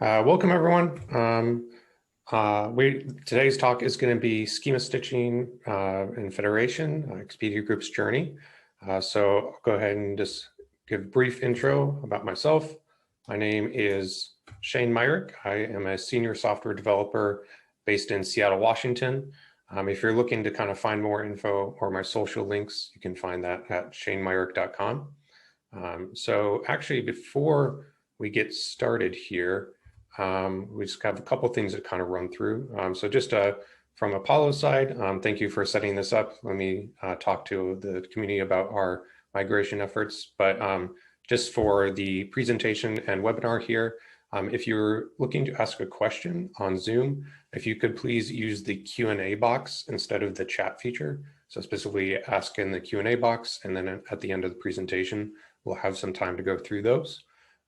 Welcome everyone. Today's talk is going to be schema stitching in Federation, Expedia Group's journey. So I'll go ahead and just give a brief intro about myself. My name is Shane Myrick. I am a senior software developer based in Seattle, Washington. If you're looking to kind of find more info or my social links, you can find that at shanemyrick.com. So actually, before we get started here, we just have a couple things to kind of run through. So just from Apollo's side, thank you for setting this up. Let me talk to the community about our migration efforts. But just for the presentation and webinar here, if you're looking to ask a question on Zoom, if you could please use the Q&A box instead of the chat feature. So specifically ask in the Q&A box, and then at the end of the presentation, we'll have some time to go through those.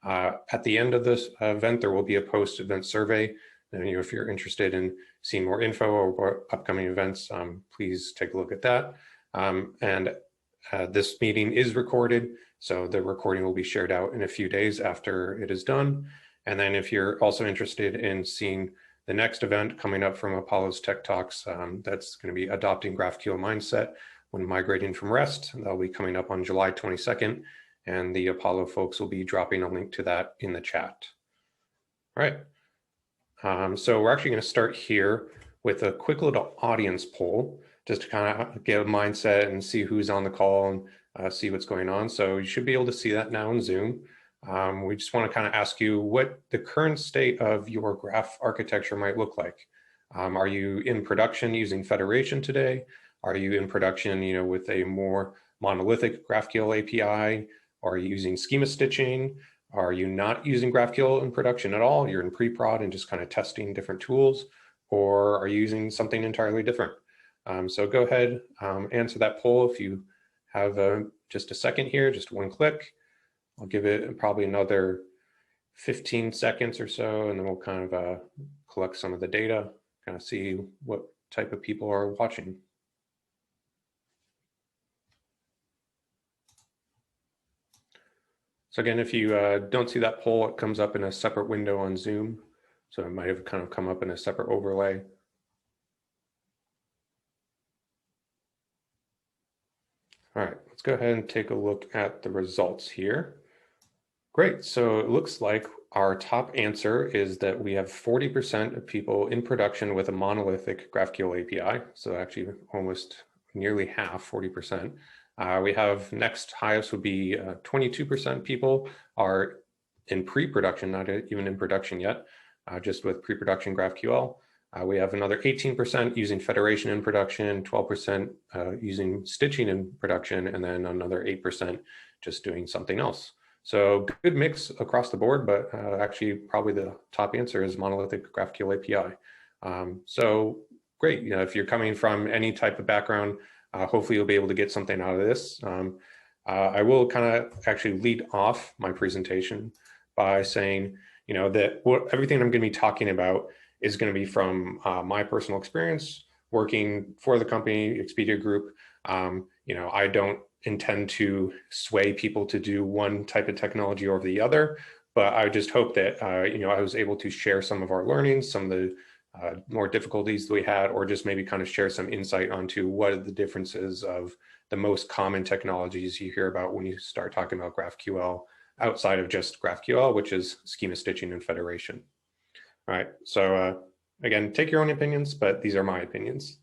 At the end of this event, there will be a post-event survey. And if you're interested in seeing more info or upcoming events, please take a look at that. This meeting is recorded, so the recording will be shared out in a few days after it is done. And then if you're also interested in seeing the next event coming up from Apollo's Tech Talks, that's going to be Adopting GraphQL Mindset when Migrating from REST. That'll be coming up on July 22nd. And the Apollo folks will be dropping a link to that in the chat. All right. So we're actually going to start here with a quick little audience poll, just to kind of get a mindset and see who's on the call and see what's going on. So you should be able to see that now in Zoom. We just want to kind of ask you what the current state of your graph architecture might look like. Are you in production using Federation today? Are you in production, with a more monolithic GraphQL API? Are you using schema stitching? Are you not using GraphQL in production at all? You're in pre-prod and just kind of testing different tools, or are you using something entirely different? So go ahead, answer that poll if you have just a second here, just one click. I'll give it probably another 15 seconds or so, and then we'll kind of collect some of the data, kind of see what type of people are watching. So again, if you don't see that poll, it comes up in a separate window on Zoom. So it might have kind of come up in a separate overlay. All right, let's go ahead and take a look at the results here. Great, so it looks like our top answer is that we have 40% of people in production with a monolithic GraphQL API. So actually almost nearly half, 40%. We have next highest would be 22% people are in pre-production, not even in production yet, just with pre-production GraphQL. We have another 18% using Federation in production, 12% using stitching in production, and then another 8% just doing something else. So good mix across the board, but actually probably the top answer is monolithic GraphQL API. So great, if you're coming from any type of background, hopefully you'll be able to get something out of this. I will kind of actually lead off my presentation by saying, that everything I'm going to be talking about is going to be from my personal experience working for the company, Expedia Group. I don't intend to sway people to do one type of technology over the other, but I just hope that, I was able to share some of our learnings, some of the more difficulties that we had, or just maybe kind of share some insight onto what are the differences of the most common technologies you hear about when you start talking about GraphQL outside of just GraphQL, which is schema stitching and Federation. All right, so again, take your own opinions, but these are my opinions.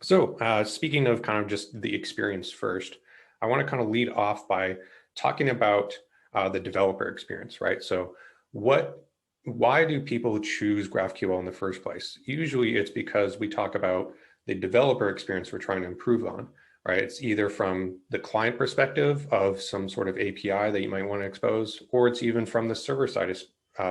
So speaking of kind of just the experience first, I want to kind of lead off by talking about the developer experience, right? So why do people choose GraphQL in the first place? Usually it's because we talk about the developer experience we're trying to improve on, right? It's either from the client perspective of some sort of API that you might want to expose, or it's even from the server side,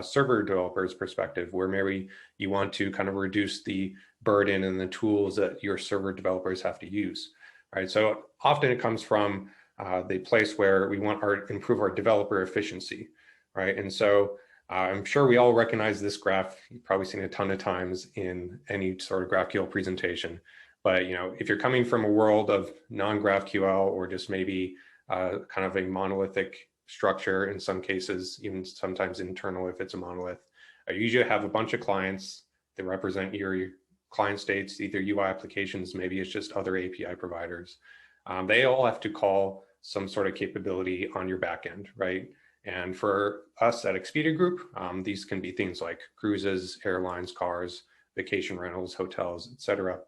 server developers perspective, where maybe you want to kind of reduce the burden and the tools that your server developers have to use, right? So often it comes from the place where we want to improve our developer efficiency, right? And so I'm sure we all recognize this graph. You've probably seen it a ton of times in any sort of GraphQL presentation. But if you're coming from a world of non-GraphQL or just maybe kind of a monolithic structure in some cases, even sometimes internal if it's a monolith. You usually have a bunch of clients that represent your client states, either UI applications, maybe it's just other API providers. They all have to call some sort of capability on your backend, right? And for us at Expedia Group, these can be things like cruises, airlines, cars, vacation rentals, hotels, et cetera,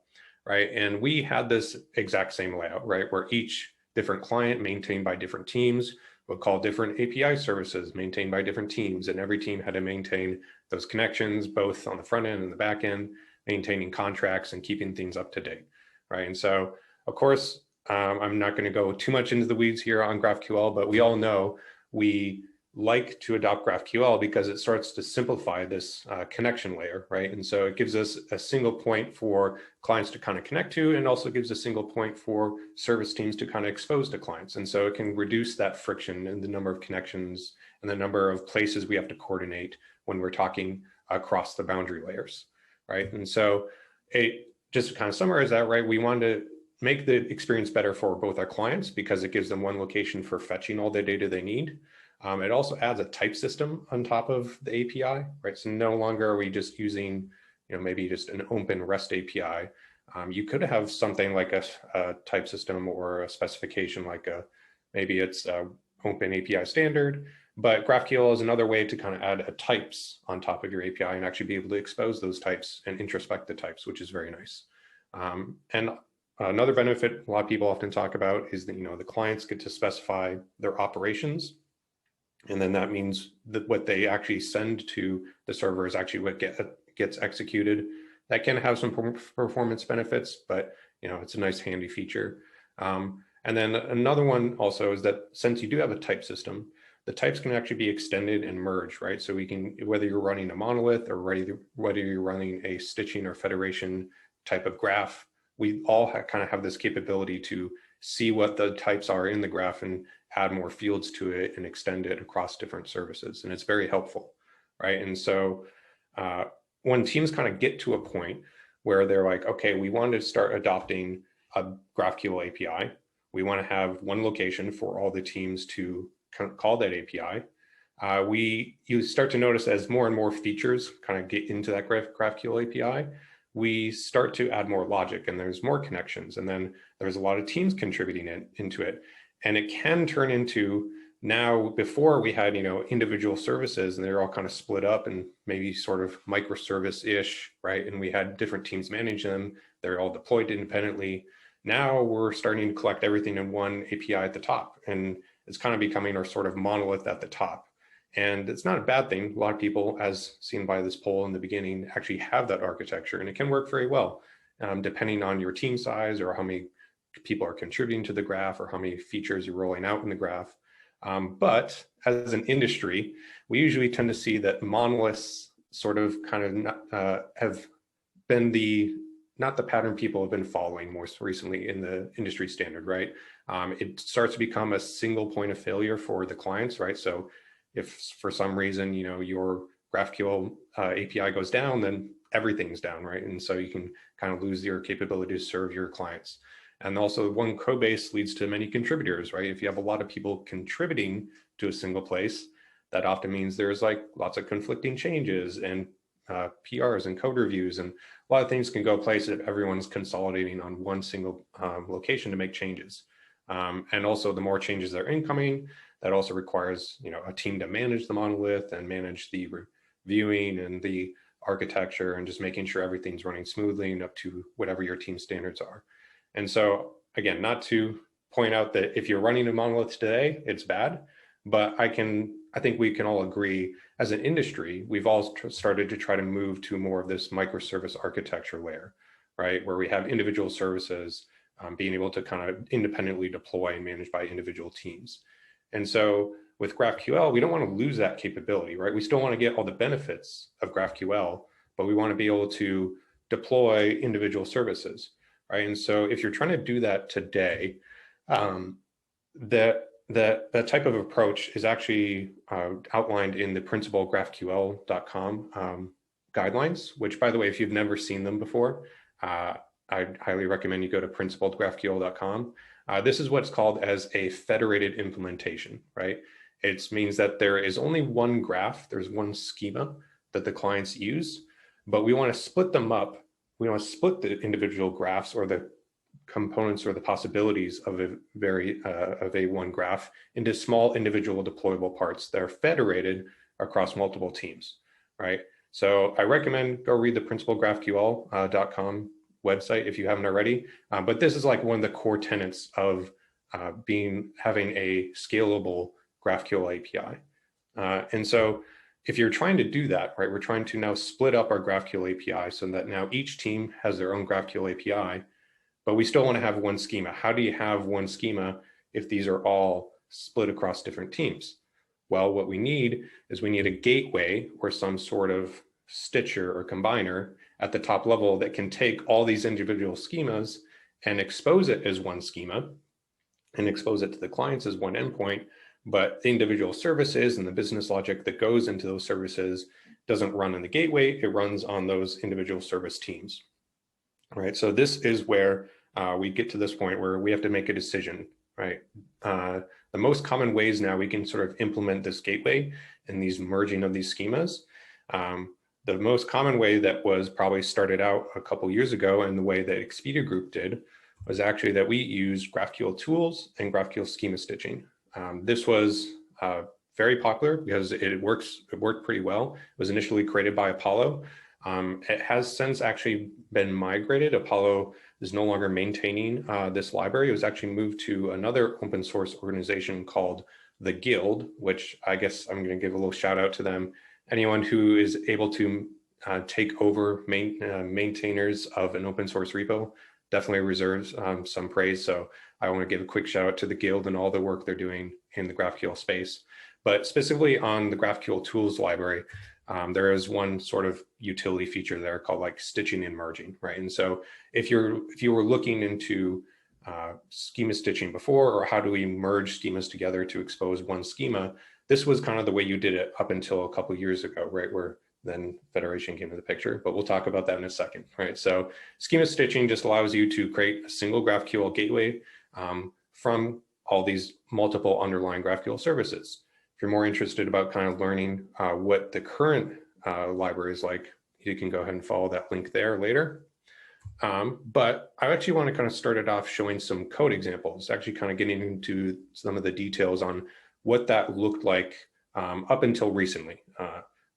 right? And we had this exact same layout, right? Where each different client maintained by different teams would call different API services maintained by different teams, and every team had to maintain those connections, both on the front end and the back end, maintaining contracts and keeping things up to date, right? And so, of course, I'm not going to go too much into the weeds here on GraphQL, but we all know we like to adopt GraphQL because it starts to simplify this connection layer, right? And so it gives us a single point for clients to kind of connect to, and also gives a single point for service teams to kind of expose to clients. And so it can reduce that friction in the number of connections and the number of places we have to coordinate when we're talking across the boundary layers, right? And so just to kind of summarize that, right, we want to make the experience better for both our clients because it gives them one location for fetching all the data they need. It also adds a type system on top of the API, right? So no longer are we just using, maybe just an open REST API. You could have something like a type system or a specification like maybe it's a open API standard, but GraphQL is another way to kind of add types on top of your API and actually be able to expose those types and introspect the types, which is very nice. And another benefit a lot of people often talk about is that, the clients get to specify their operations. And then that means that what they actually send to the server is actually what gets executed. That can have some performance benefits, but it's a nice handy feature. And then another one also is that since you do have a type system, the types can actually be extended and merged, right? So we can, whether you're running a monolith or whether you're running a stitching or federation type of graph, we all kind of have this capability to see what the types are in the graph and add more fields to it and extend it across different services. And it's very helpful, right? And so when teams kind of get to a point where they're like, okay, we want to start adopting a GraphQL API. We want to have one location for all the teams to call that API. You start to notice as more and more features kind of get into that GraphQL API, we start to add more logic and there's more connections. And then there's a lot of teams contributing into it. And it can turn into, now before we had, individual services and they're all kind of split up and maybe sort of microservice-ish, right? And we had different teams manage them. They're all deployed independently. Now we're starting to collect everything in one API at the top. And it's kind of becoming our sort of monolith at the top. And it's not a bad thing. A lot of people, as seen by this poll in the beginning, actually have that architecture, and it can work very well, depending on your team size or how many people are contributing to the graph or how many features you're rolling out in the graph. But as an industry, we usually tend to see that monoliths sort of kind of have been not the pattern people have been following most recently in the industry standard, right? It starts to become a single point of failure for the clients, right? So if for some reason, your GraphQL API goes down, then everything's down, right? And so you can kind of lose your capability to serve your clients. And also one code base leads to many contributors, right? If you have a lot of people contributing to a single place, that often means there's like lots of conflicting changes and PRs and code reviews, and a lot of things can go places if everyone's consolidating on one single location to make changes. And also the more changes that are incoming, that also requires a team to manage the monolith and manage the reviewing and the architecture and just making sure everything's running smoothly and up to whatever your team standards are. And so again, not to point out that if you're running a monolith today, it's bad, but I think we can all agree as an industry, we've all started to try to move to more of this microservice architecture layer, right? Where we have individual services being able to kind of independently deploy and manage by individual teams. And so with GraphQL, we don't want to lose that capability, right? We still want to get all the benefits of GraphQL, but we want to be able to deploy individual services, right? And so if you're trying to do that today, that type of approach is actually outlined in the principlegraphql.com guidelines, which, by the way, if you've never seen them before, I'd highly recommend you go to principledgraphql.com. This is what's called as a federated implementation, right? It means that there is only one graph, there's one schema that the clients use, but we want to split them up. We want to split the individual graphs or the components or the possibilities of a one graph into small individual deployable parts that are federated across multiple teams, right? So I recommend go read the principalgraphql.com website if you haven't already. But this is like one of the core tenets of having a scalable GraphQL API. And so if you're trying to do that, right, we're trying to now split up our GraphQL API so that now each team has their own GraphQL API, but we still want to have one schema. How do you have one schema if these are all split across different teams? Well, what we need is we need a gateway or some sort of stitcher or combiner at the top level that can take all these individual schemas and expose it as one schema and expose it to the clients as one endpoint, but the individual services and the business logic that goes into those services doesn't run in the gateway, it runs on those individual service teams. Right, so this is where we get to this point where we have to make a decision, right? The most common ways now we can sort of implement this gateway and these merging of these schemas. The most common way that was probably started out a couple years ago and the way that Expedia Group did was actually that we used GraphQL tools and GraphQL schema stitching. This was very popular because it worked pretty well. It was initially created by Apollo. It has since actually been migrated. Apollo is no longer maintaining this library. It was actually moved to another open source organization called the Guild, which I guess I'm going to give a little shout out to them. Anyone who is able to take over maintainers of an open source repo definitely reserves some praise. So I want to give a quick shout out to the Guild and all the work they're doing in the GraphQL space. But specifically on the GraphQL tools library, there is one sort of utility feature there called like stitching and merging, right? And so if you were looking into schema stitching before, or how do we merge schemas together to expose one schema, this was kind of the way you did it up until a couple of years ago, right? Where then federation came into the picture, but we'll talk about that in a second, right? So schema stitching just allows you to create a single GraphQL gateway from all these multiple underlying GraphQL services. If you're more interested about kind of learning what the current library is like, you can go ahead and follow that link there later. But I actually want to kind of start it off showing some code examples, actually kind of getting into some of the details on what that looked like up until recently,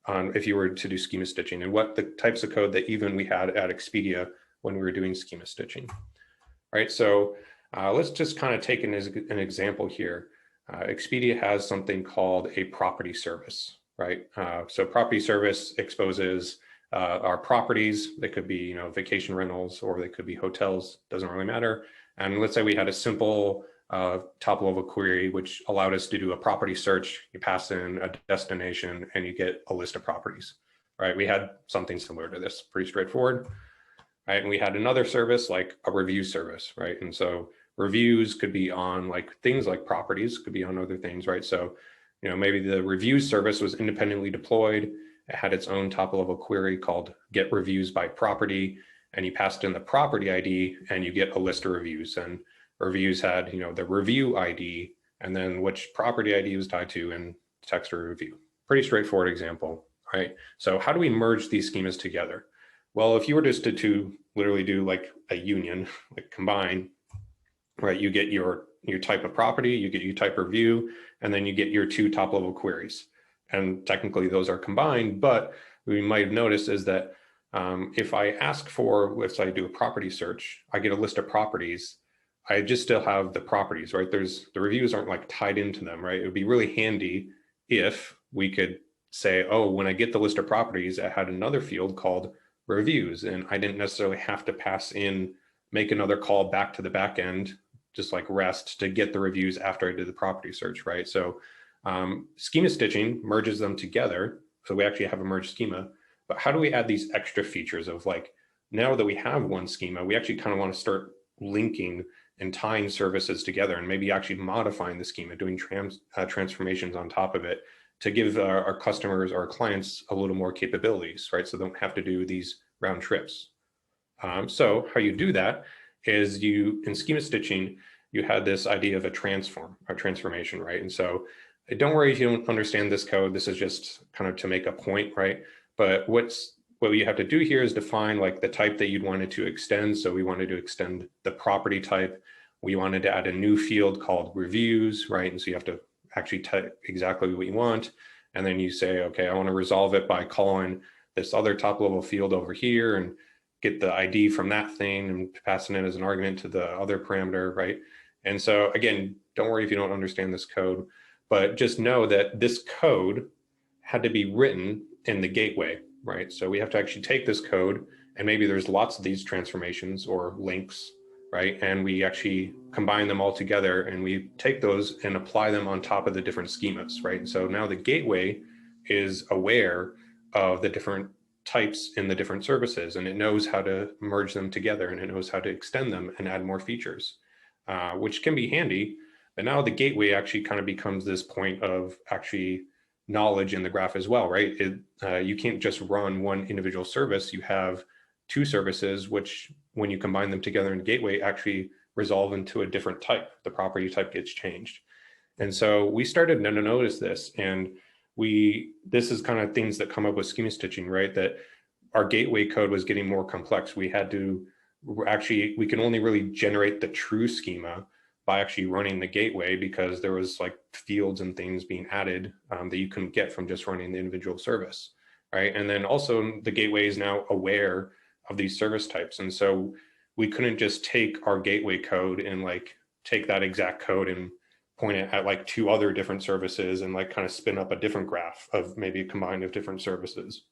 on if you were to do schema stitching and what the types of code that even we had at Expedia when we were doing schema stitching. Right, so let's just kind of take an example here. Expedia has something called a property service, right? So property service exposes our properties. They could be, vacation rentals, or they could be hotels, doesn't really matter. And let's say we had a simple top level query, which allowed us to do a property search. You pass in a destination and you get a list of properties, right? We had something similar to this, pretty straightforward, right? And we had another service like a review service, right? And so reviews could be on like things like properties, could be on other things, right? So, maybe the review service was independently deployed. It had its own top level query called get reviews by property, and you passed in the property ID and you get a list of reviews. And reviews had, the review ID and then which property ID was tied to and text or review. Pretty straightforward example, right? So how do we merge these schemas together? Well, if you were just to literally do like a union, like combine, right? You get your type of property, you get your type of review, and then you get your two top level queries. And technically those are combined, but we might have noticed is that if I ask for, let's say I do a property search, I get a list of properties. I just still have the properties, right? The reviews aren't like tied into them, right? It would be really handy if we could say, oh, when I get the list of properties, I had another field called reviews, and I didn't necessarily have to make another call back to the back end, just like REST, to get the reviews after I did the property search, right? So schema stitching merges them together. So we actually have a merged schema, but how do we add these extra features of like, now that we have one schema, we actually kind of want to start linking and tying services together and maybe actually modifying the schema, doing transformations on top of it to give our customers, our clients a little more capabilities, right? So they don't have to do these round trips. So how you do that is in schema stitching, you had this idea of a transformation, right? And so don't worry if you don't understand this code. This is just kind of to make a point, right? But what you have to do here is define like the type that you'd wanted to extend. So we wanted to extend the property type. We wanted to add a new field called reviews, right? And so you have to actually type exactly what you want. And then you say, okay, I want to resolve it by calling this other top level field over here and get the ID from that thing and passing it as an argument to the other parameter, right? And so again, don't worry if you don't understand this code, but just know that this code had to be written in the gateway, right? So we have to actually take this code, and maybe there's lots of these transformations or links, right? And we actually combine them all together, and we take those and apply them on top of the different schemas, right? So now the gateway is aware of the different types in the different services, and it knows how to merge them together, and it knows how to extend them and add more features, which can be handy. But now the gateway actually kind of becomes this point of actually knowledge in the graph as well, right? You can't just run one individual service. You have two services, which when you combine them together in gateway actually resolve into a different type. The property type gets changed. And so we started to notice this, and this is kind of things that come up with schema stitching, right? That our gateway code was getting more complex. We can only really generate the true schema by actually running the gateway, because there was like fields and things being added that you couldn't get from just running the individual service, right? And then also the gateway is now aware of these service types. And so we couldn't just take our gateway code and like take that exact code and point it at like two other different services and like kind of spin up a different graph of maybe a combined of different services,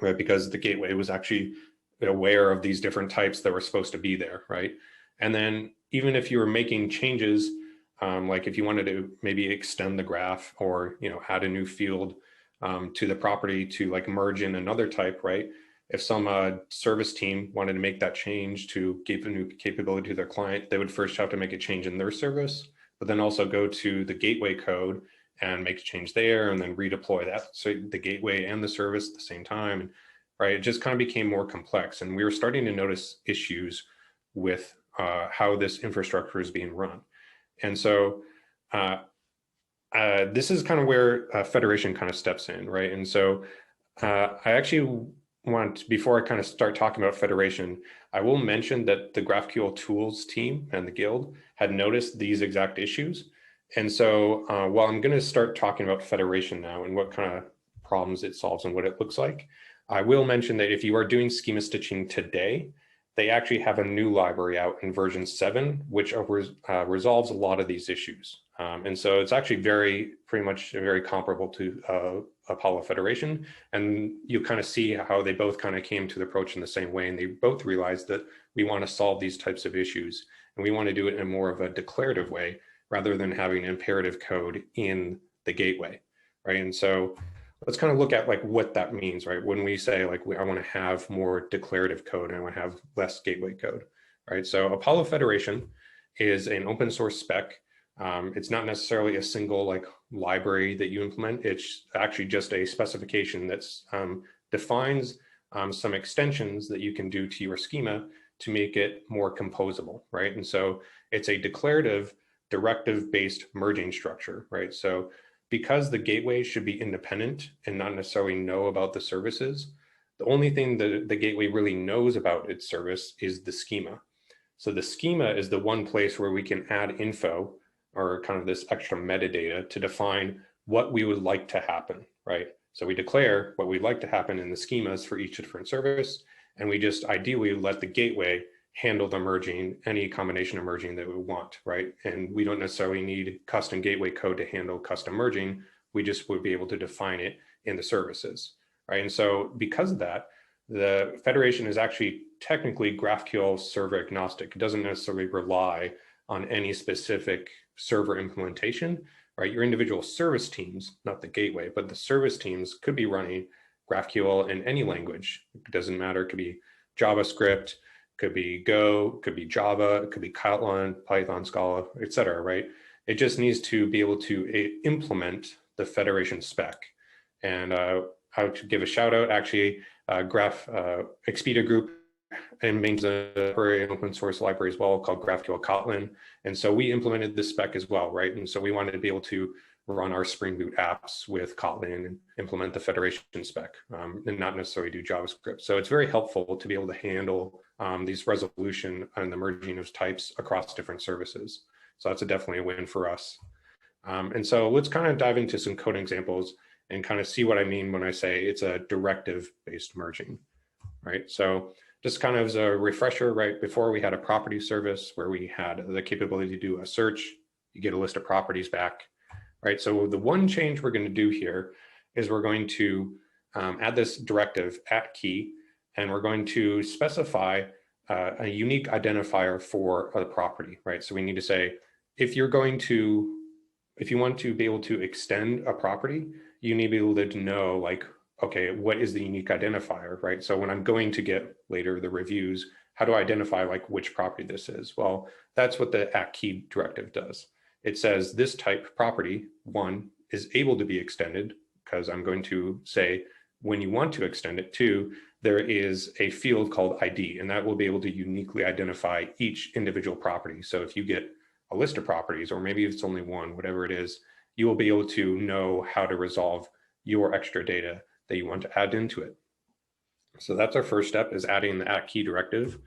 right? Because the gateway was actually aware of these different types that were supposed to be there, right? And then even if you were making changes, like if you wanted to maybe extend the graph or add a new field to the property to like merge in another type, right? If some service team wanted to make that change to give a new capability to their client, they would first have to make a change in their service, but then also go to the gateway code and make a change there and then redeploy that. So the gateway and the service at the same time, right? It just kind of became more complex, and we were starting to notice issues with how this infrastructure is being run. And so this is kind of where federation kind of steps in, right? And so I actually before I kind of start talking about federation, I will mention that the GraphQL tools team and the guild had noticed these exact issues. And so while I'm going to start talking about federation now and what kind of problems it solves and what it looks like, I will mention that if you are doing schema stitching today, they actually have a new library out in version 7, which resolves a lot of these issues. And so it's actually pretty much very comparable to Apollo Federation. And you kind of see how they both kind of came to the approach in the same way. And they both realized that we want to solve these types of issues. And we want to do it in more of a declarative way rather than having imperative code in the gateway, right? And so let's kind of look at like what that means, right? When we say like, I want to have more declarative code and I want to have less gateway code, right? So Apollo Federation is an open source spec. It's not necessarily a single like library that you implement. It's actually just a specification that defines some extensions that you can do to your schema to make it more composable, right? And so it's a declarative directive-based merging structure, right? So because the gateway should be independent and not necessarily know about the services, the only thing that the gateway really knows about its service is the schema. So the schema is the one place where we can add info or kind of this extra metadata to define what we would like to happen, right? So we declare what we'd like to happen in the schemas for each different service, and we just ideally let the gateway handle the merging, any combination of merging that we want, right? And we don't necessarily need custom gateway code to handle custom merging. We just would be able to define it in the services, right? And so because of that, the federation is actually technically GraphQL server agnostic. It doesn't necessarily rely on any specific server implementation, right? Your individual service teams, not the gateway, but the service teams could be running GraphQL in any language. It doesn't matter. It could be JavaScript, could be Go, could be Java, it could be Kotlin, Python, Scala, et cetera, right? It just needs to be able to implement the federation spec. And I would give a shout out, actually, Expedia group and maintains a open source library as well called GraphQL Kotlin. And so we implemented this spec as well, right? And so we wanted to be able to run our Spring Boot apps with Kotlin and implement the federation spec, and not necessarily do JavaScript. So it's very helpful to be able to handle these resolution and the merging of types across different services. So that's definitely a win for us. And so let's kind of dive into some code examples and kind of see what I mean when I say it's a directive-based merging, right? So just kind of as a refresher, right, before we had a property service where we had the capability to do a search, you get a list of properties back, right? So the one change we're going to do here is we're going to add this directive at key, and we're going to specify a unique identifier for a property, right? So we need to say, if you want to be able to extend a property, you need to be able to know, like, okay, what is the unique identifier, right? So when I'm going to get later the reviews, how do I identify like which property this is? Well, that's what the at key directive does. It says this type property, one, is able to be extended, because I'm going to say when you want to extend it. Two, there is a field called ID, and that will be able to uniquely identify each individual property. So if you get a list of properties, or maybe it's only one, whatever it is, you will be able to know how to resolve your extra data that you want to add into it. So that's our first step, is adding the at key directive.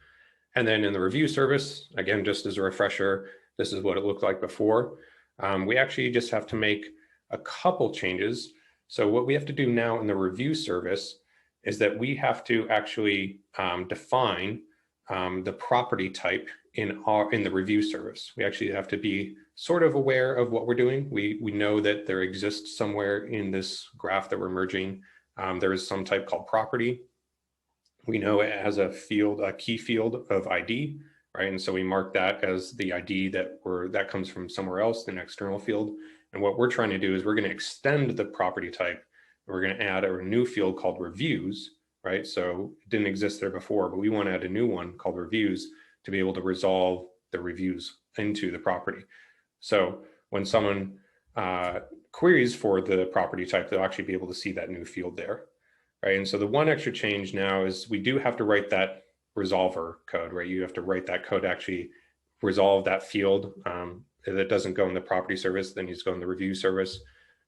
And then in the review service, again, just as a refresher, this is what it looked like before. We actually just have to make a couple changes. So what we have to do now in the review service is that we have to actually define the property type in the review service. We actually have to be sort of aware of what we're doing. We know that there exists somewhere in this graph that we're merging, there is some type called property. We know it has a key field of ID, right? And so we mark that as the ID that comes from somewhere else, an external field. And what we're trying to do is we're going to extend the property type. We're going to add a new field called reviews, right? So it didn't exist there before, but we want to add a new one called reviews to be able to resolve the reviews into the property. So when someone queries for the property type, they'll actually be able to see that new field there, right? And so the one extra change now is we do have to write that resolver code, right? You have to write that code to actually resolve that field. If it doesn't go in the property service, then needs to go in the review service.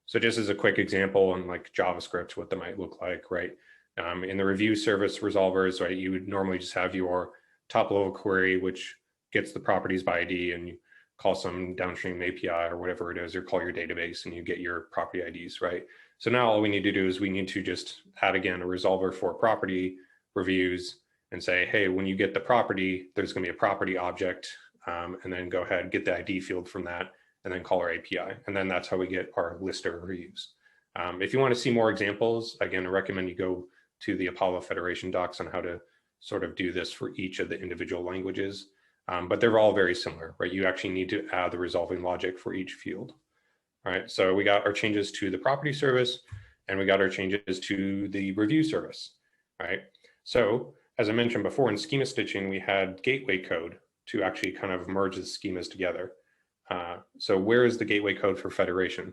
So just as a quick example on like JavaScript, what that might look like, right? In the review service resolvers, right, you would normally just have your top level query, which gets the properties by ID, and you call some downstream API or whatever it is, or call your database and you get your property IDs, right? So now all we need to do is we need to just add again a resolver for property reviews and say, hey, when you get the property, there's going to be a property object, and then go ahead, get the ID field from that, and then call our API. And then that's how we get our list of reviews. If you want to see more examples, again, I recommend you go to the Apollo Federation docs on how to sort of do this for each of the individual languages. But they're all very similar, right? You actually need to add the resolving logic for each field. All right, so we got our changes to the property service, and we got our changes to the review service. All right, so as I mentioned before, in schema stitching, we had gateway code to actually kind of merge the schemas together. So where is the gateway code for federation?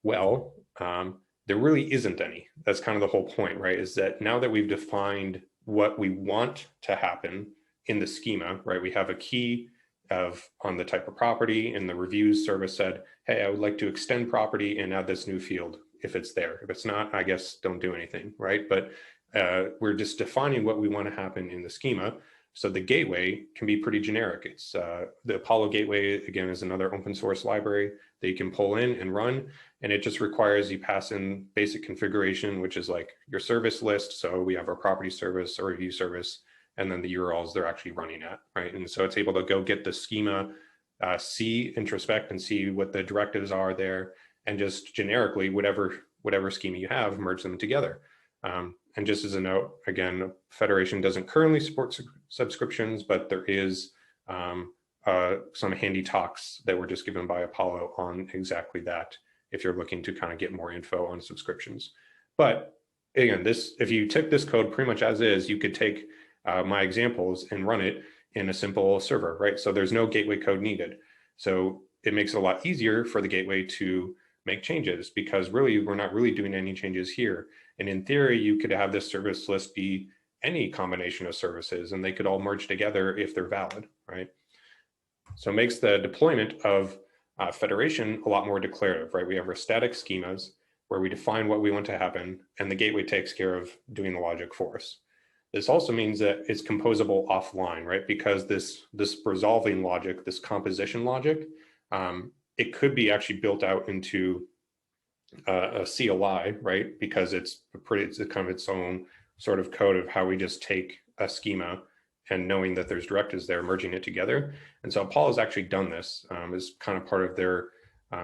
Well, there really isn't any. That's kind of the whole point, right? Is that now that we've defined what we want to happen in the schema, right? We have a key on the type of property, and the reviews service said, hey, I would like to extend property and add this new field if it's there. If it's not, I guess don't do anything, right? But we're just defining what we want to happen in the schema. So the gateway can be pretty generic. It's the Apollo gateway, again, is another open source library that you can pull in and run. And it just requires you pass in basic configuration, which is like your service list. So we have our property service, our review service, and then the URLs they're actually running at, right? And so it's able to go get the schema, see, introspect, and see what the directives are there, and just generically, whatever schema you have, merge them together. And just as a note, again, Federation doesn't currently support subscriptions, but there is some handy talks that were just given by Apollo on exactly that, if you're looking to kind of get more info on subscriptions. But again, if you took this code pretty much as is, you could take my examples and run it in a simple server, right? So there's no gateway code needed. So it makes it a lot easier for the gateway to make changes, because really we're not really doing any changes here. And in theory, you could have this service list be any combination of services, and they could all merge together if they're valid, right? So it makes the deployment of Federation, a lot more declarative, right? We have our static schemas where we define what we want to happen, and the gateway takes care of doing the logic for us. This also means that it's composable offline, right? Because this resolving logic, this composition logic, it could be actually built out into a CLI, right? Because it's kind of its own sort of code of how we just take a schema and knowing that there's directives there, merging it together. And so Apollo's actually done this as kind of part of their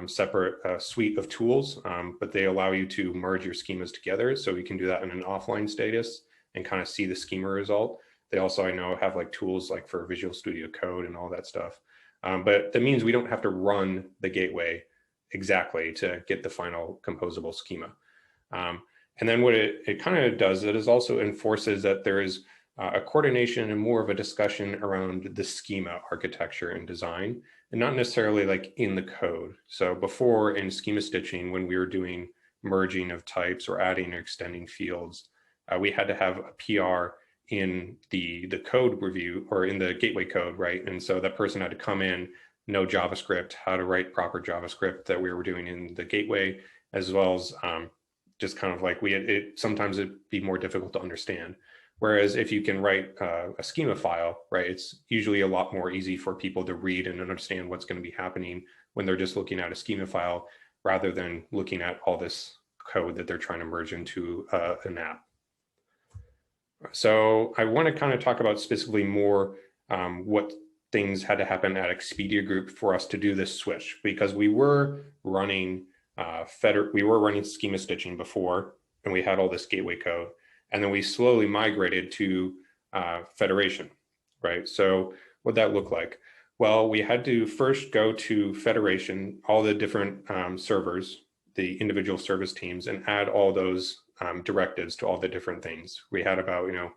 separate suite of tools, but they allow you to merge your schemas together. So we can do that in an offline status and kind of see the schema result. They also, I know, have like tools like for Visual Studio Code and all that stuff. But that means we don't have to run the gateway exactly to get the final composable schema. And then what it kind of does, it is also enforces that there is a coordination and more of a discussion around the schema architecture and design, and not necessarily like in the code. So before in schema stitching, when we were doing merging of types or adding or extending fields, we had to have a PR in the code review or in the gateway code, right? And so that person had to come in, know JavaScript, how to write proper JavaScript that we were doing in the gateway, as well as just kind of like sometimes it'd be more difficult to understand. Whereas if you can write a schema file, right, it's usually a lot more easy for people to read and understand what's going to be happening when they're just looking at a schema file rather than looking at all this code that they're trying to merge into an app. So I want to kind of talk about specifically more what things had to happen at Expedia Group for us to do this switch, because we were running schema stitching before, and we had all this gateway code, and then we slowly migrated to Federation, right? So what that looked like? Well, we had to first go to Federation, all the different servers, the individual service teams, and add all those directives to all the different things. We had about, a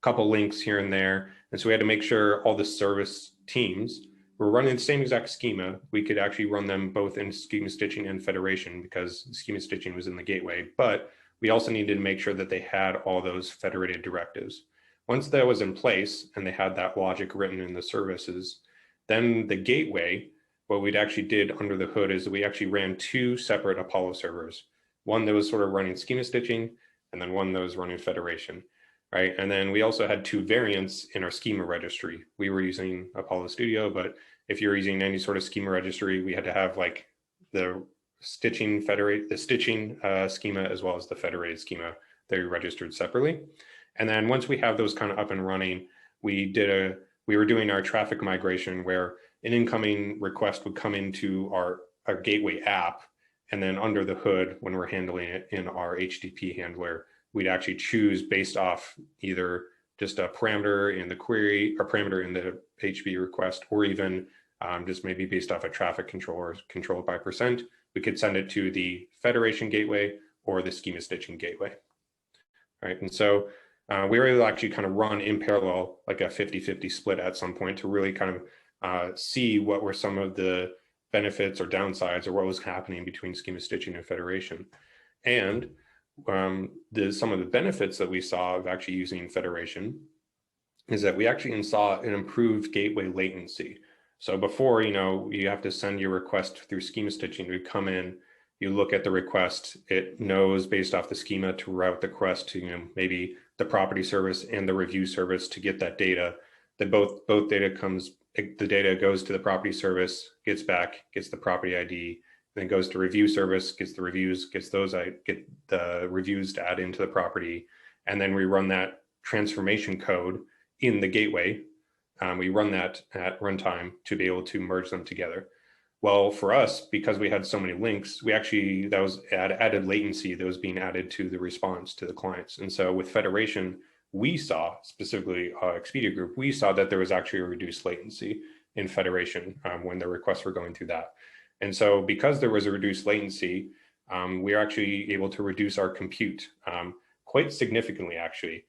couple links here and there. And so we had to make sure all the service teams were running the same exact schema. We could actually run them both in schema stitching and Federation because schema stitching was in the gateway, but we also needed to make sure that they had all those federated directives. Once that was in place and they had that logic written in the services, then the gateway, what we'd actually did under the hood is we actually ran two separate Apollo servers. One that was sort of running schema stitching, and then one that was running Federation, right? And then we also had two variants in our schema registry. We were using Apollo Studio, but if you're using any sort of schema registry, we had to have like the stitching schema as well as the federated schema that we registered separately. And then once we have those kind of up and running, we were doing our traffic migration where an incoming request would come into our gateway app. And then under the hood, when we're handling it in our HTTP handler, we'd actually choose based off either just a parameter in the query or parameter in the HTTP request, or even just maybe based off a traffic controller controlled by %. We could send it to the Federation gateway or the schema stitching gateway. Right. And so we were able to actually kind of run in parallel, like a 50-50 split at some point to really kind of see what were some of the benefits or downsides or what was happening between schema stitching and Federation. And some of the benefits that we saw of actually using Federation is that we actually saw an improved gateway latency. So before, you have to send your request through schema stitching to come in, you look at the request, it knows based off the schema to route the request to, maybe the property service and the review service to get that data. That both data the data goes to the property service, gets the property ID, then goes to review service, gets the reviews, get the reviews to add into the property. And then we run that transformation code in the gateway. We run that at runtime to be able to merge them together. Well, for us, because we had so many links, that was added latency that was being added to the response to the clients. And so with Federation, we saw, specifically Expedia Group, we saw that there was actually a reduced latency in Federation when the requests were going through that. And so because there was a reduced latency, we are actually able to reduce our compute quite significantly, actually.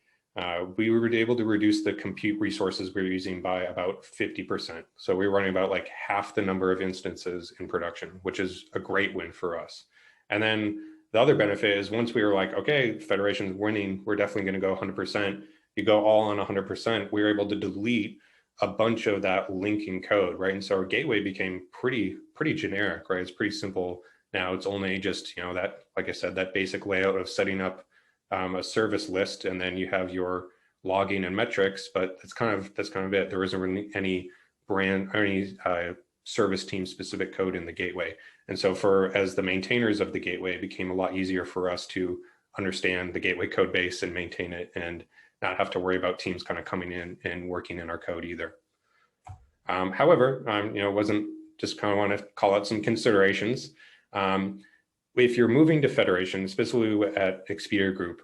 We were able to reduce the compute resources we were using by about 50%. So we were running about like half the number of instances in production, which is a great win for us. And then the other benefit is once we were like, okay, Federation's winning, we're definitely going to go 100%. You go all on 100%, we were able to delete a bunch of that linking code, right? And so our gateway became pretty generic, right? It's pretty simple now. It's only just, that, like I said, that basic layout of setting up a service list, and then you have your logging and metrics, but that's kind of it. There isn't really any brand or any service team specific code in the gateway. And so as the maintainers of the gateway, it became a lot easier for us to understand the gateway code base and maintain it, and not have to worry about teams kind of coming in and working in our code either. However, wasn't just kind of want to call out some considerations. If you're moving to federation, especially at Expedia Group,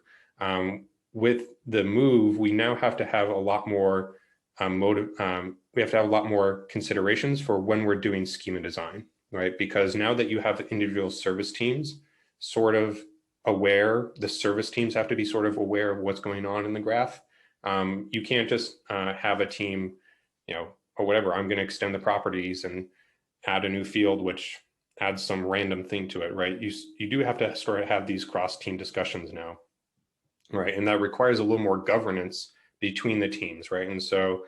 with the move, we now have to have a lot more we have to have a lot more considerations for when we're doing schema design, right? Because now that you have individual service teams sort of aware, the service teams have to be sort of aware of what's going on in the graph. You can't just have a team, or whatever, I'm going to extend the properties and add a new field, which adds some random thing to it, right? You do have to sort of have these cross-team discussions now, right? And that requires a little more governance between the teams, right? And so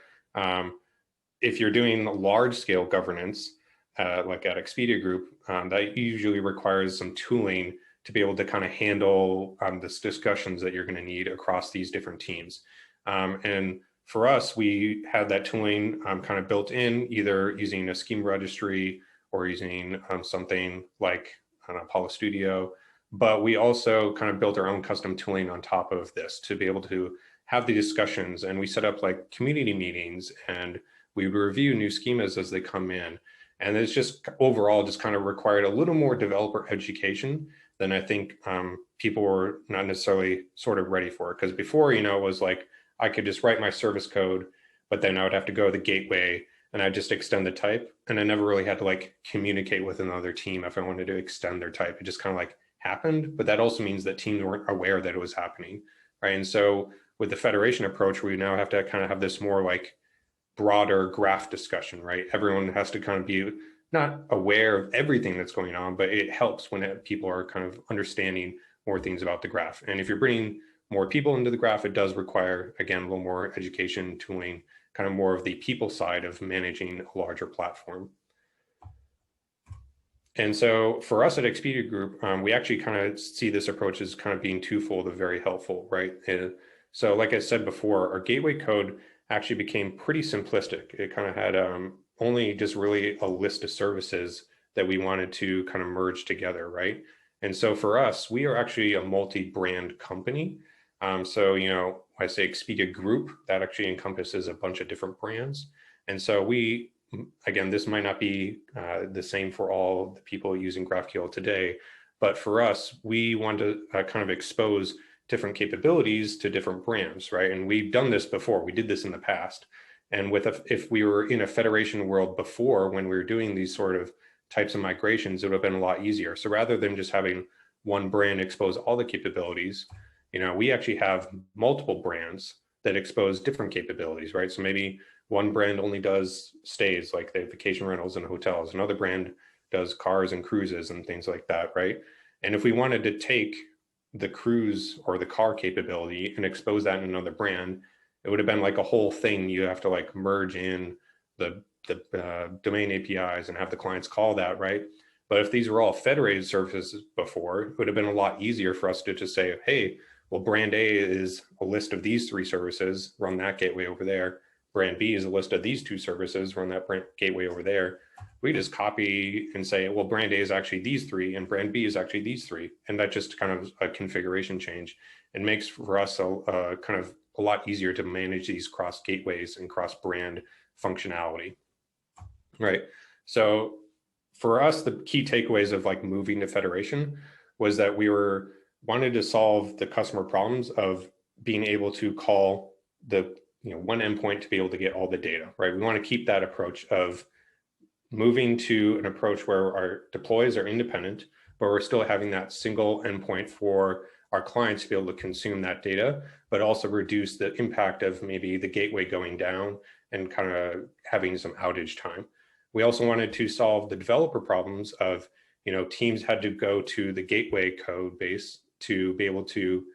if you're doing large-scale governance, like at Expedia Group, that usually requires some tooling to be able to kind of handle this discussions that you're going to need across these different teams. And for us, we had that tooling kind of built in, either using a schema registry or using something like Apollo Studio. But we also kind of built our own custom tooling on top of this to be able to have the discussions. And we set up like community meetings, and we review new schemas as they come in. And it's just overall just kind of required a little more developer education than I think people were not necessarily sort of ready for. Because before, it was like, I could just write my service code, but then I would have to go to the gateway and I just extend the type. And I never really had to like communicate with another team if I wanted to extend their type. It just kind of like happened. But that also means that teams weren't aware that it was happening, right? And so with the federation approach, we now have to kind of have this more like broader graph discussion, right? Everyone has to kind of be not aware of everything that's going on, but it helps when people are kind of understanding more things about the graph. And if you're bringing more people into the graph, it does require, again, a little more education, tooling, kind of more of the people side of managing a larger platform. And so for us at Expedia Group, we actually kind of see this approach as kind of being twofold and very helpful, right? And so like I said before, our gateway code actually became pretty simplistic. It kind of had only just really a list of services that we wanted to kind of merge together, right? And so for us, we are actually a multi-brand company. So, I say Expedia Group, that actually encompasses a bunch of different brands. And so again, this might not be the same for all the people using GraphQL today, but for us, we want to kind of expose different capabilities to different brands, right? And we've done this before. We did this in the past. And if we were in a federation world before, when we were doing these sort of types of migrations, it would have been a lot easier. So rather than just having one brand expose all the capabilities, we actually have multiple brands that expose different capabilities, right? So maybe one brand only does stays, like the vacation rentals and hotels. Another brand does cars and cruises and things like that, right? And if we wanted to take the cruise or the car capability and expose that in another brand, it would have been like a whole thing. You have to like merge in the domain APIs and have the clients call that, right? But if these were all federated services before, it would have been a lot easier for us to just say, hey, well, brand A is a list of these 3 services, run that gateway over there. Brand B is a list of these 2 services, run that gateway over there. We just copy and say, well, brand A is actually these 3 and brand B is actually these 3. And that just kind of a configuration change. It makes for us a kind of a lot easier to manage these cross gateways and cross brand functionality, right? So for us, the key takeaways of like moving to federation was that we wanted to solve the customer problems of being able to call the one endpoint to be able to get all the data, right? We want to keep that approach of moving to an approach where our deploys are independent, but we're still having that single endpoint for our clients to be able to consume that data, but also reduce the impact of maybe the gateway going down and kind of having some outage time. We also wanted to solve the developer problems of, teams had to go to the gateway code base to be able to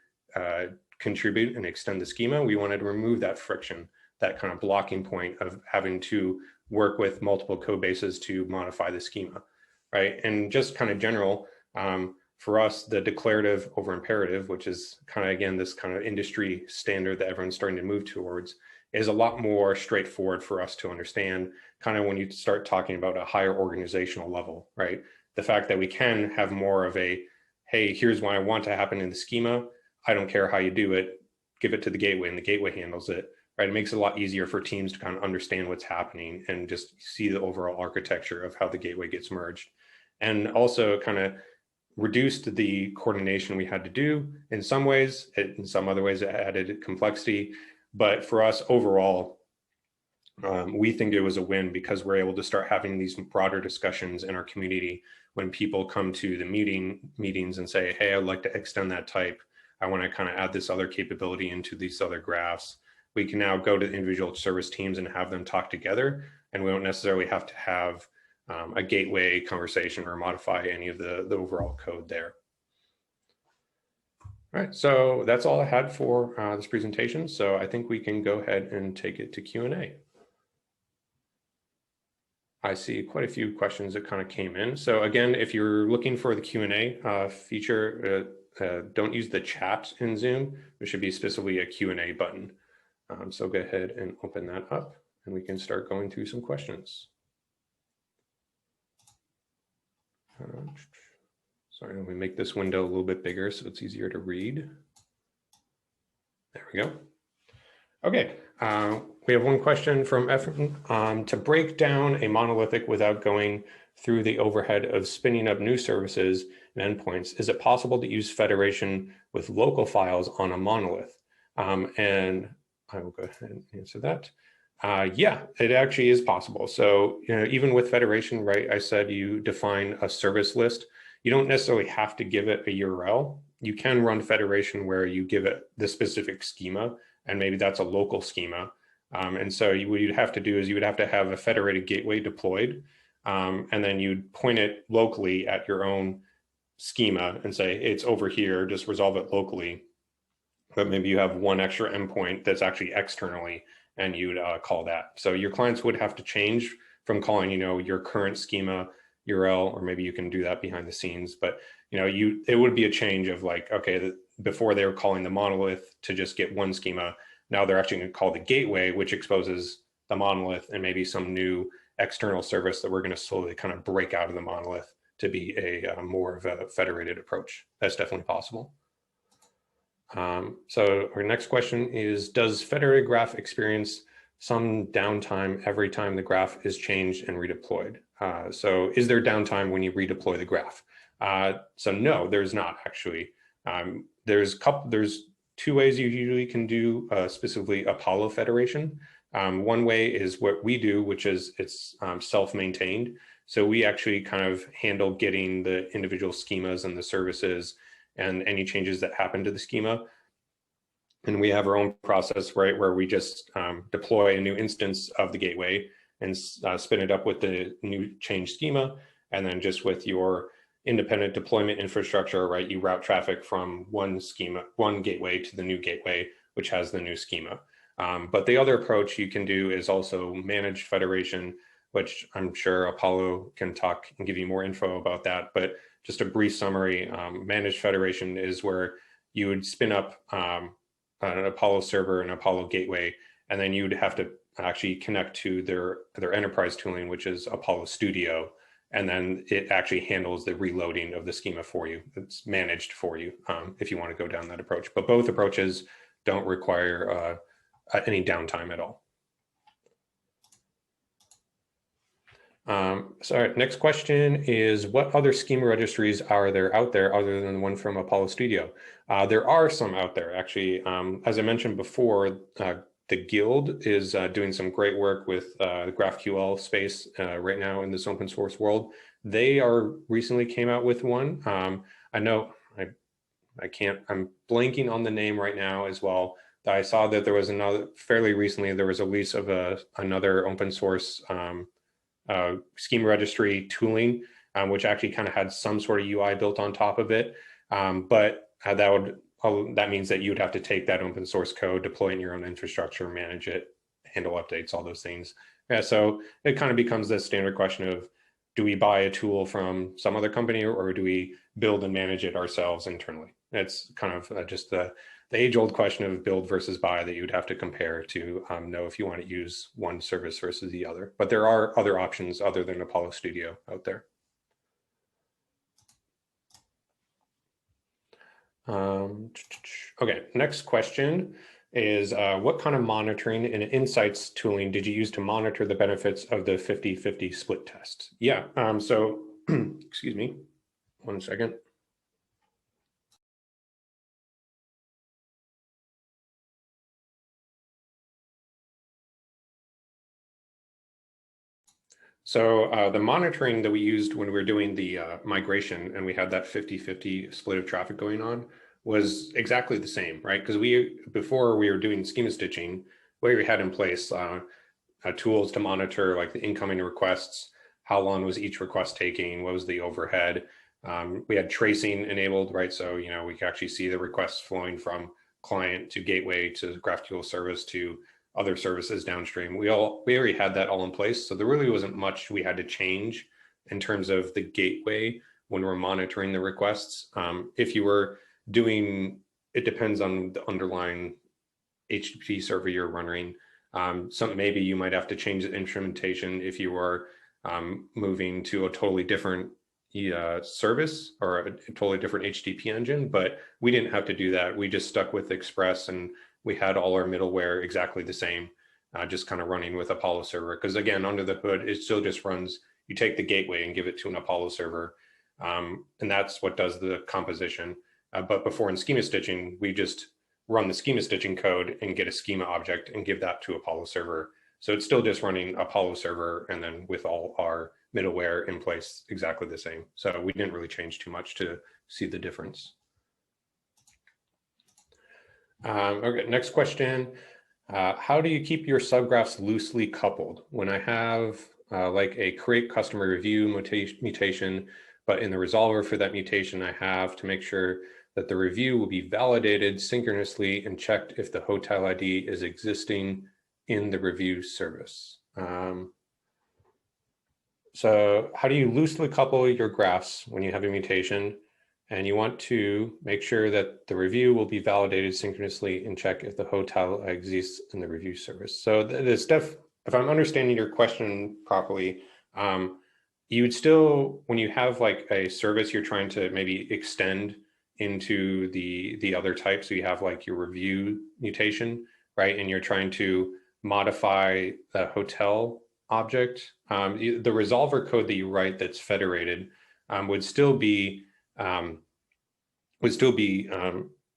contribute and extend the schema. We wanted to remove that friction that kind of blocking point of having to work with multiple code bases to modify the schema, right? And just kind of general, for us, the declarative over imperative, which is kind of, again, this kind of industry standard that everyone's starting to move towards, is a lot more straightforward for us to understand, kind of when you start talking about a higher organizational level, right? The fact that we can have more of a, hey, here's what I want to happen in the schema. I don't care how you do it, give it to the gateway and the gateway handles it, right? It makes it a lot easier for teams to kind of understand what's happening and just see the overall architecture of how the gateway gets merged. And also kind of reduced the coordination we had to do in some ways. In some other ways, it added complexity. But for us overall, we think it was a win because we're able to start having these broader discussions in our community when people come to the meetings and say, hey, I'd like to extend that type. I want to kind of add this other capability into these other graphs. We can now go to individual service teams and have them talk together, and we don't necessarily have to have a gateway conversation or modify any of the overall code there. All right, so that's all I had for this presentation. So I think we can go ahead and take it to Q&A. I see quite a few questions that kind of came in. So again, if you're looking for the Q&A feature, don't use the chat in Zoom. There should be specifically a Q&A button. So go ahead and open that up and we can start going through some questions. Sorry, let me make this window a little bit bigger so it's easier to read. There we go. Okay, we have one question from Ephraim. To break down a monolithic without going through the overhead of spinning up new services and endpoints, is it possible to use federation with local files on a monolith? And I will go ahead and answer that. Yeah, it actually is possible. So, even with federation, right, I said you define a service list. You don't necessarily have to give it a URL. You can run federation where you give it the specific schema, and maybe that's a local schema. And so what you'd have to do is you would have to have a federated gateway deployed, and then you'd point it locally at your own schema and say, it's over here, just resolve it locally. But maybe you have one extra endpoint that's actually externally, and you'd call that. So your clients would have to change from calling, your current schema URL, or maybe you can do that behind the scenes. But it would be a change of like, okay, before they were calling the monolith to just get one schema, now they're actually going to call the gateway, which exposes the monolith and maybe some new external service that we're going to slowly kind of break out of the monolith to be a more of a federated approach. That's definitely possible. So our next question is, does federated graph experience some downtime every time the graph is changed and redeployed? So is there downtime when you redeploy the graph? So no, there's not actually. There's two ways you usually can do specifically Apollo federation. One way is what we do, which is it's self-maintained. So we actually kind of handle getting the individual schemas and the services and any changes that happen to the schema. And we have our own process, right, where we just deploy a new instance of the gateway and spin it up with the new change schema. And then just with your independent deployment infrastructure, right, you route traffic from one gateway to the new gateway, which has the new schema. But the other approach you can do is also managed federation, which I'm sure Apollo can talk and give you more info about that. But just a brief summary, managed federation is where you would spin up an Apollo server, an Apollo gateway, and then you'd have to actually connect to their enterprise tooling, which is Apollo Studio. And then it actually handles the reloading of the schema for you. It's managed for you if you want to go down that approach. But both approaches don't require any downtime at all. So next question is, what other schema registries are there out there other than the one from Apollo Studio? There are some out there, actually. As I mentioned before, the Guild is doing some great work with the GraphQL space right now in this open source world. They recently came out with one. I know I'm blanking on the name right now as well. I saw that there was fairly recently, there was a release of another open source schema registry tooling, which actually kind of had some sort of UI built on top of it. But that means that you'd have to take that open source code, deploy it in your own infrastructure, manage it, handle updates, all those things. Yeah, so it kind of becomes this standard question of, do we buy a tool from some other company, or do we build and manage it ourselves internally? It's kind of just the age-old question of build versus buy that you'd have to compare to know if you want to use one service versus the other. But there are other options other than Apollo Studio out there. Okay, next question is what kind of monitoring and insights tooling did you use to monitor the benefits of the 50-50 split test? Yeah, so excuse me, one second. So the monitoring that we used when we were doing the migration and we had that 50-50 split of traffic going on was exactly the same, right? Because before we were doing schema stitching, we had in place tools to monitor like the incoming requests, how long was each request taking, what was the overhead. We had tracing enabled, right? So, we could actually see the requests flowing from client to gateway to GraphQL service to other services downstream. We already had that all in place. So there really wasn't much we had to change in terms of the gateway when we're monitoring the requests. If you were doing, it depends on the underlying HTTP server you're running. Maybe you might have to change the instrumentation if you were moving to a totally different service or a totally different HTTP engine, but we didn't have to do that. We just stuck with Express and we had all our middleware exactly the same, just kind of running with Apollo server. Because again, under the hood, it still just runs, you take the gateway and give it to an Apollo server. And that's what does the composition. But before in schema stitching, we just run the schema stitching code and get a schema object and give that to Apollo server. So it's still just running Apollo server and then with all our middleware in place exactly the same. So we didn't really change too much to see the difference. Okay, next question. How do you keep your subgraphs loosely coupled? When I have like a create customer review mutation, but in the resolver for that mutation, I have to make sure that the review will be validated synchronously and checked if the hotel ID is existing in the review service. So how do you loosely couple your graphs when you have a mutation? And you want to make sure that the review will be validated synchronously and check if the hotel exists in the review service. So the stuff, if I'm understanding your question properly, you would still, when you have like a service you're trying to maybe extend into the other type, so you have like your review mutation, right? And you're trying to modify the hotel object. The resolver code that you write that's federated would still be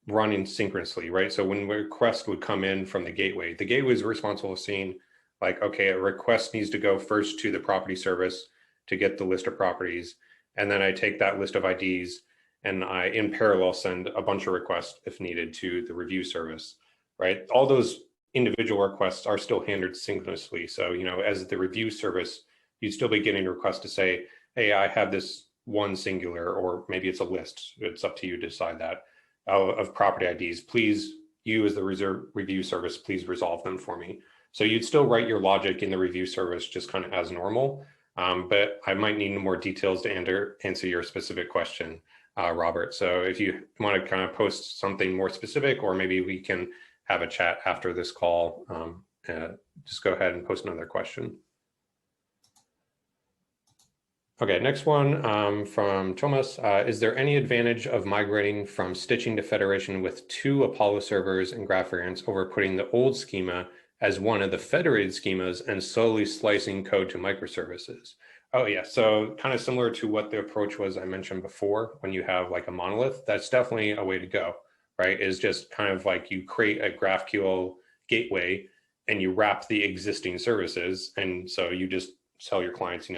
running synchronously, right? So when a request would come in from the gateway is responsible for seeing like, okay, a request needs to go first to the property service to get the list of properties. And then I take that list of IDs and I, in parallel, send a bunch of requests if needed to the review service, right? All those individual requests are still handled synchronously. So, as the review service, you'd still be getting a request to say, hey, I have this one singular, or maybe it's a list. It's up to you to decide that, of property IDs. Please, you as the review service, please resolve them for me. So you'd still write your logic in the review service just kind of as normal, but I might need more details to answer your specific question, Robert. So if you want to kind of post something more specific, or maybe we can have a chat after this call, just go ahead and post another question. Okay, next one from Thomas. Is there any advantage of migrating from stitching to federation with 2 Apollo servers and graph variants over putting the old schema as one of the federated schemas and slowly slicing code to microservices? Oh yeah, so kind of similar to what the approach was I mentioned before, when you have like a monolith, that's definitely a way to go, right? Is just kind of like you create a GraphQL gateway and you wrap the existing services. And so you just tell your clients,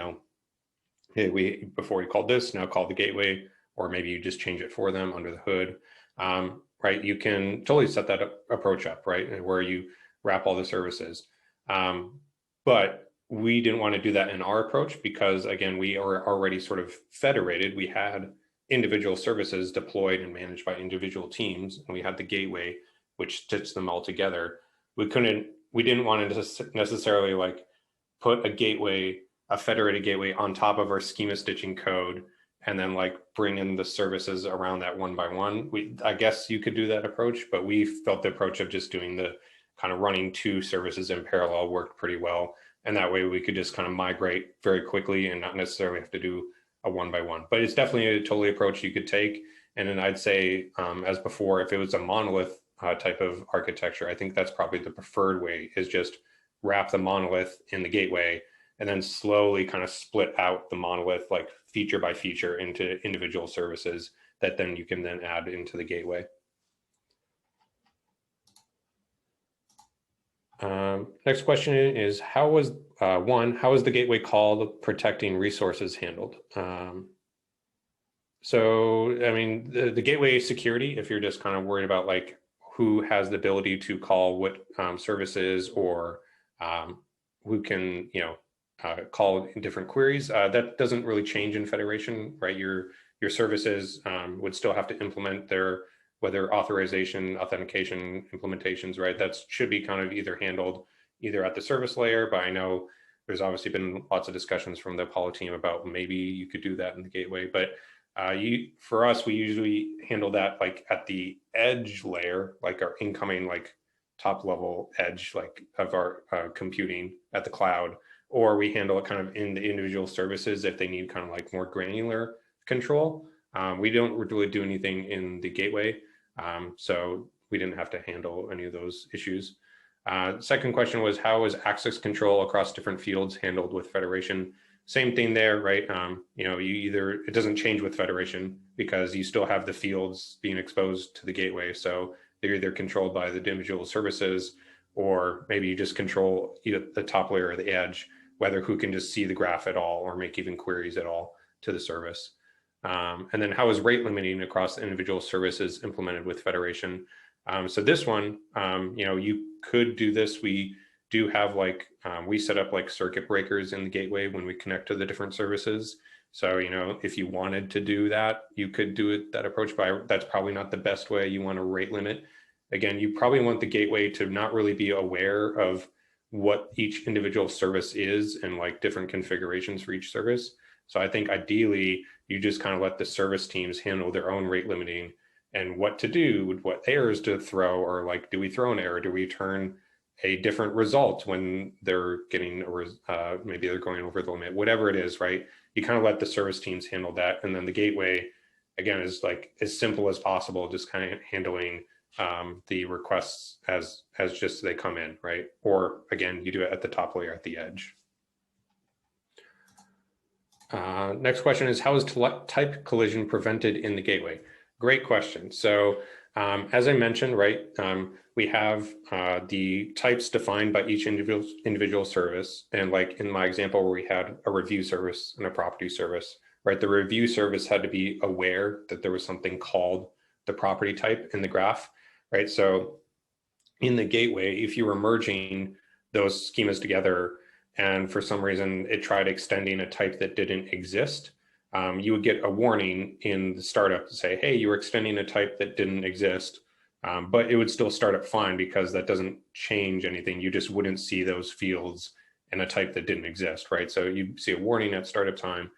hey, before we called this, now call the gateway, or maybe you just change it for them under the hood, right? You can totally set that approach up, right? Where you wrap all the services. But we didn't want to do that in our approach because, again, we are already sort of federated. We had individual services deployed and managed by individual teams, and we had the gateway, which stitched them all together. We couldn't we didn't want to necessarily like put a gateway, a federated gateway on top of our schema stitching code and then like bring in the services around that one by one. I guess you could do that approach, but we felt the approach of just doing the kind of running two services in parallel worked pretty well. And that way we could just kind of migrate very quickly and not necessarily have to do a one by one. But it's definitely a totally approach you could take. And then I'd say, as before, if it was a monolith type of architecture, I think that's probably the preferred way, is just wrap the monolith in the gateway and then slowly kind of split out the monolith like feature by feature into individual services that then you can then add into the gateway. Next question is, how was the gateway call protecting resources handled? So, I mean, the gateway security, if you're just kind of worried about like who has the ability to call what services, or who can, call in different queries, that doesn't really change in Federation, right? Your services would still have to implement their, whether authorization, authentication implementations, right? That should be kind of either handled either at the service layer, but I know there's obviously been lots of discussions from the Apollo team about maybe you could do that in the gateway, but for us, we usually handle that like at the edge layer, like our incoming like top level edge, like of our computing at the cloud, or we handle it kind of in the individual services if they need kind of like more granular control. We don't really do anything in the gateway, so we didn't have to handle any of those issues. Second question was, how is access control across different fields handled with Federation? Same thing there, right? It doesn't change with Federation because you still have the fields being exposed to the gateway. So they're either controlled by the individual services, or maybe you just control either the top layer or the edge, whether who can just see the graph at all or make even queries at all to the service. And then how is rate limiting across individual services implemented with Federation? So this one, you could do this. We do have like, we set up like circuit breakers in the gateway when we connect to the different services. So, if you wanted to do that, you could do it that approach, but that's probably not the best way. You want to rate limit. Again, you probably want the gateway to not really be aware of what each individual service is and like different configurations for each service. So I think ideally you just kind of let the service teams handle their own rate limiting and what to do, what errors to throw, or like, do we throw an error? Do we turn a different result when they're getting, maybe they're going over the limit, whatever it is, right? You kind of let the service teams handle that. And then the gateway, again, is like as simple as possible, just kind of handling the requests as just they come in, right? Or again, you do it at the top layer at the edge. Next question is, how is type collision prevented in the gateway? Great question. So as I mentioned, right, we have the types defined by each individual service. And like in my example where we had a review service and a property service, right, the review service had to be aware that there was something called the property type in the graph, right? So in the gateway, if you were merging those schemas together and for some reason it tried extending a type that didn't exist, you would get a warning in the startup to say, hey, you were extending a type that didn't exist, but it would still start up fine because that doesn't change anything. You just wouldn't see those fields in a type that didn't exist, right? So you see a warning at startup time.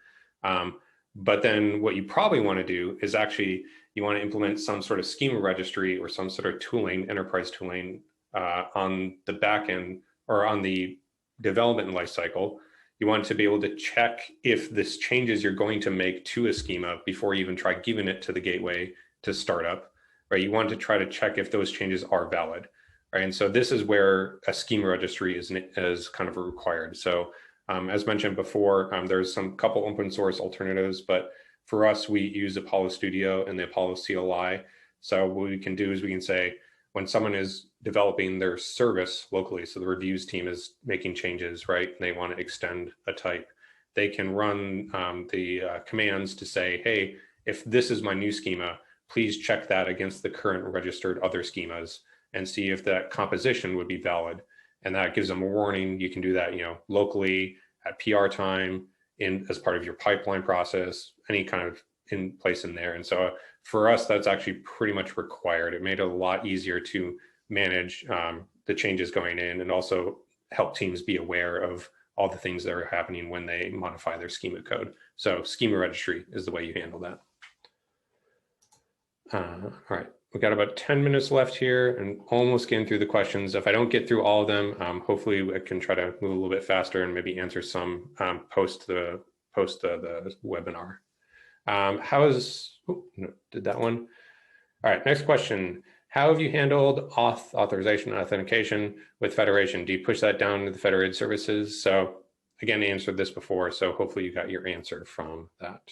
But then what you probably want to do is actually, you want to implement some sort of schema registry or some sort of tooling, enterprise tooling on the back end or on the development lifecycle. You want to be able to check if this changes you're going to make to a schema before you even try giving it to the gateway to start up, right? You want to try to check if those changes are valid, right? And so this is where a schema registry is kind of required. So as mentioned before, there's some couple open source alternatives, but for us, we use Apollo Studio and the Apollo CLI. So what we can do is we can say, when someone is developing their service locally, so the reviews team is making changes, right? And they want to extend a type, they can run the commands to say, hey, if this is my new schema, please check that against the current registered other schemas and see if that composition would be valid. And that gives them a warning. You can do that, locally at PR time, as part of your pipeline process, any kind of in place in there. And so for us, that's actually pretty much required. It made it a lot easier to manage the changes going in, and also help teams be aware of all the things that are happening when they modify their schema code. So schema registry is the way you handle that. All right, we've got about 10 minutes left here and almost getting through the questions. If I don't get through all of them, hopefully I can try to move a little bit faster and maybe answer some post the webinar. Did that one? All right, next question. How have you handled authorization and authentication with Federation? Do you push that down to the federated services? So again, I answered this before, so hopefully you got your answer from that.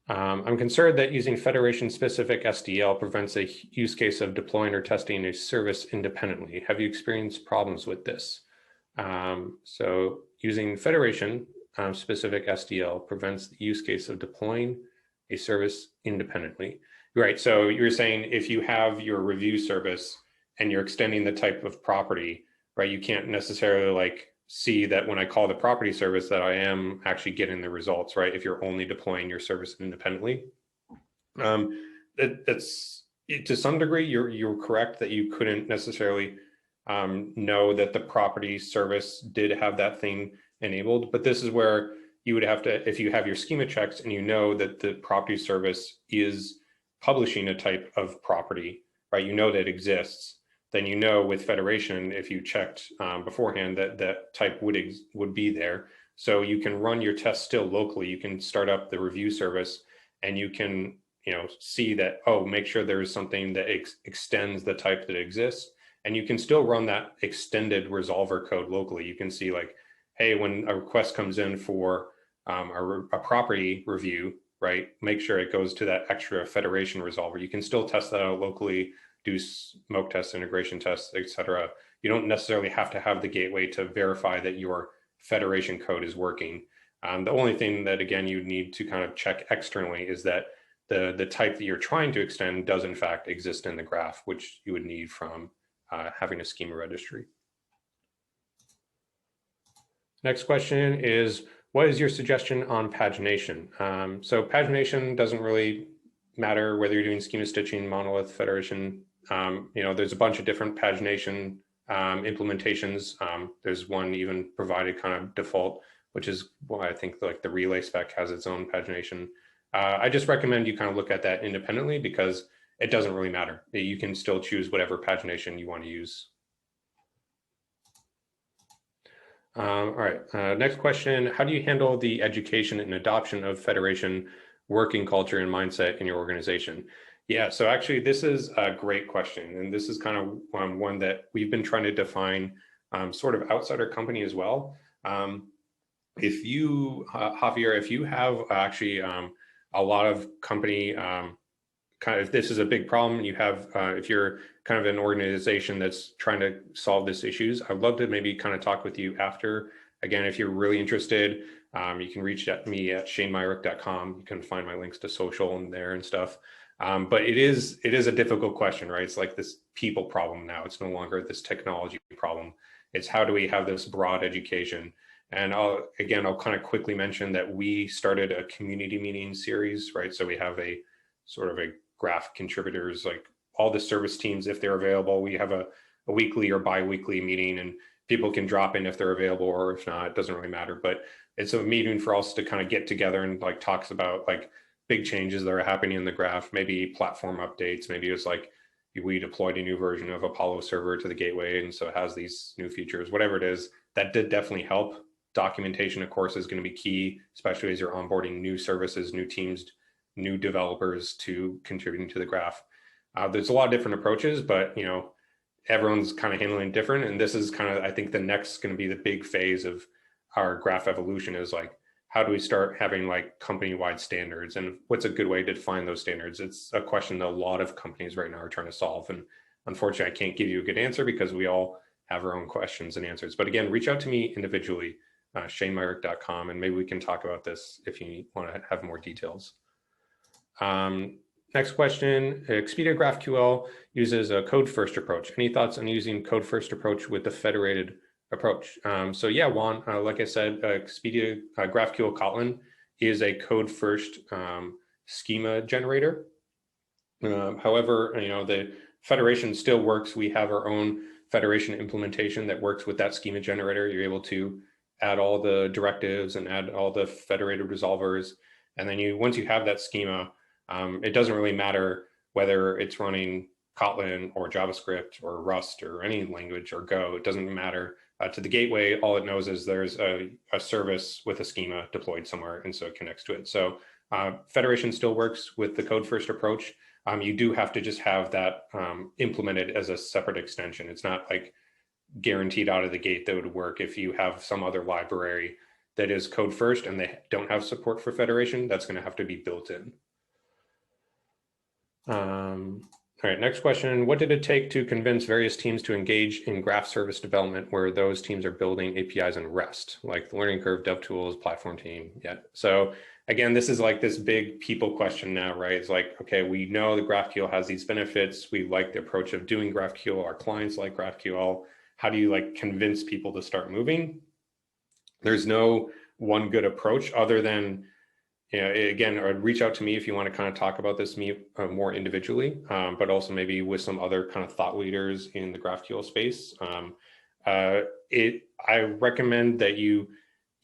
I'm concerned that using Federation-specific SDL prevents a use case of deploying or testing a service independently. Have you experienced problems with this? So using Federation-specific SDL prevents the use case of deploying a service independently. Right, so you're saying if you have your review service and you're extending the type of property, right, you can't necessarily like see that when I call the property service that I am actually getting the results, right, if you're only deploying your service independently. That's to some degree, you're correct that you couldn't necessarily know that the property service did have that thing enabled, but this is where you would have to, if you have your schema checks and you know that the property service is publishing a type of property, right? You know that exists. Then you know with Federation, if you checked beforehand, that that type would be there. So you can run your tests still locally. You can start up the review service, and you can see that, oh, make sure there is something that extends the type that exists, and you can still run that extended resolver code locally. You can see like, hey, when a request comes in for a property review, right, make sure it goes to that extra Federation resolver. You can still test that out locally, do smoke tests, integration tests, etc. You don't necessarily have to have the gateway to verify that your Federation code is working. The only thing that, again, you need to kind of check externally is that the type that you're trying to extend does in fact exist in the graph, which you would need from having a schema registry. Next question is, what is your suggestion on pagination? So pagination doesn't really matter whether you're doing schema stitching, monolith, Federation. There's a bunch of different pagination implementations. There's one even provided kind of default, which is why I think like the relay spec has its own pagination. I just recommend you kind of look at that independently because it doesn't really matter. You can still choose whatever pagination you want to use. All right, next question. How do you handle the education and adoption of Federation working culture and mindset in your organization? Yeah, so actually this is a great question. And this is kind of one that we've been trying to define sort of outside our company as well. If you, Javier, if you have actually a lot of company kind of, if this is a big problem, you have, if you're kind of an organization that's trying to solve these issues, I'd love to maybe kind of talk with you after. Again, if you're really interested, you can reach out to me at shanemyrick.com. You can find my links to social and there and stuff. But it is a difficult question, right? It's like this people problem now. It's no longer this technology problem. It's how do we have this broad education? And I'll kind of quickly mention that we started a community meeting series, right? So we have a sort of a graph contributors, like all the service teams, if they're available, we have a weekly or bi-weekly meeting, and people can drop in if they're available, or if not, it doesn't really matter. But it's a meeting for us to kind of get together and like talks about like big changes that are happening in the graph, maybe platform updates. Maybe it's like we deployed a new version of Apollo server to the gateway, and so it has these new features, whatever it is. That did definitely help. Documentation, of course, is going to be key, especially as you're onboarding new services, new teams, new developers to contributing to the graph. There's a lot of different approaches, but everyone's kind of handling different. And this is kind of, I think the next going to be the big phase of our graph evolution is like, how do we start having like company-wide standards, and what's a good way to define those standards? It's a question that a lot of companies right now are trying to solve. And unfortunately, I can't give you a good answer because we all have our own questions and answers. But again, reach out to me individually, shanemyrick.com, and maybe we can talk about this if you want to have more details. Next question, Expedia GraphQL uses a code-first approach. Any thoughts on using code-first approach with the federated approach? So yeah, Juan, like I said, Expedia GraphQL Kotlin is a code-first schema generator. However, the Federation still works. We have our own Federation implementation that works with that schema generator. You're able to add all the directives and add all the federated resolvers. And then once you have that schema, it doesn't really matter whether it's running Kotlin or JavaScript or Rust or any language or Go. It doesn't matter. To the gateway, all it knows is there's a service with a schema deployed somewhere, and so it connects to it. So Federation still works with the code first approach. You do have to just have that implemented as a separate extension. It's not like guaranteed out of the gate that would work if you have some other library that is code first and they don't have support for Federation. That's going to have to be built in. All right, next question. What did it take to convince various teams to engage in graph service development where those teams are building APIs in REST, like the Learning Curve, DevTools, platform team? Yeah. So again, this is like this big people question now, right? It's like, okay, we know the GraphQL has these benefits. We like the approach of doing GraphQL. Our clients like GraphQL. How do you like convince people to start moving? There's no one good approach other than, again, I'd reach out to me if you want to kind of talk about this more individually, but also maybe with some other kind of thought leaders in the GraphQL space. I recommend that you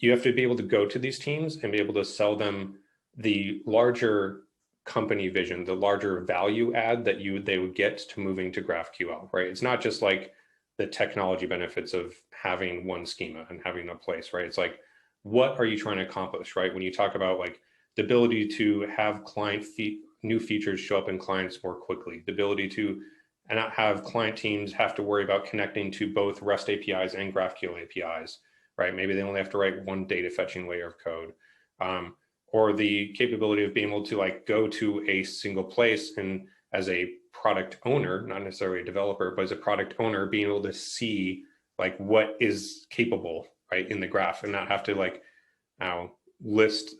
have to be able to go to these teams and be able to sell them the larger company vision, the larger value add that they would get to moving to GraphQL, right? It's not just like the technology benefits of having one schema and having a place, right? It's like, what are you trying to accomplish, right? When you talk about like the ability to have new features show up in clients more quickly, the ability to not have client teams have to worry about connecting to both REST APIs and GraphQL APIs, right? Maybe they only have to write one data fetching layer of code, or the capability of being able to like go to a single place and as a product owner, not necessarily a developer, but as a product owner, being able to see like what is capable, right, in the graph and not have to like now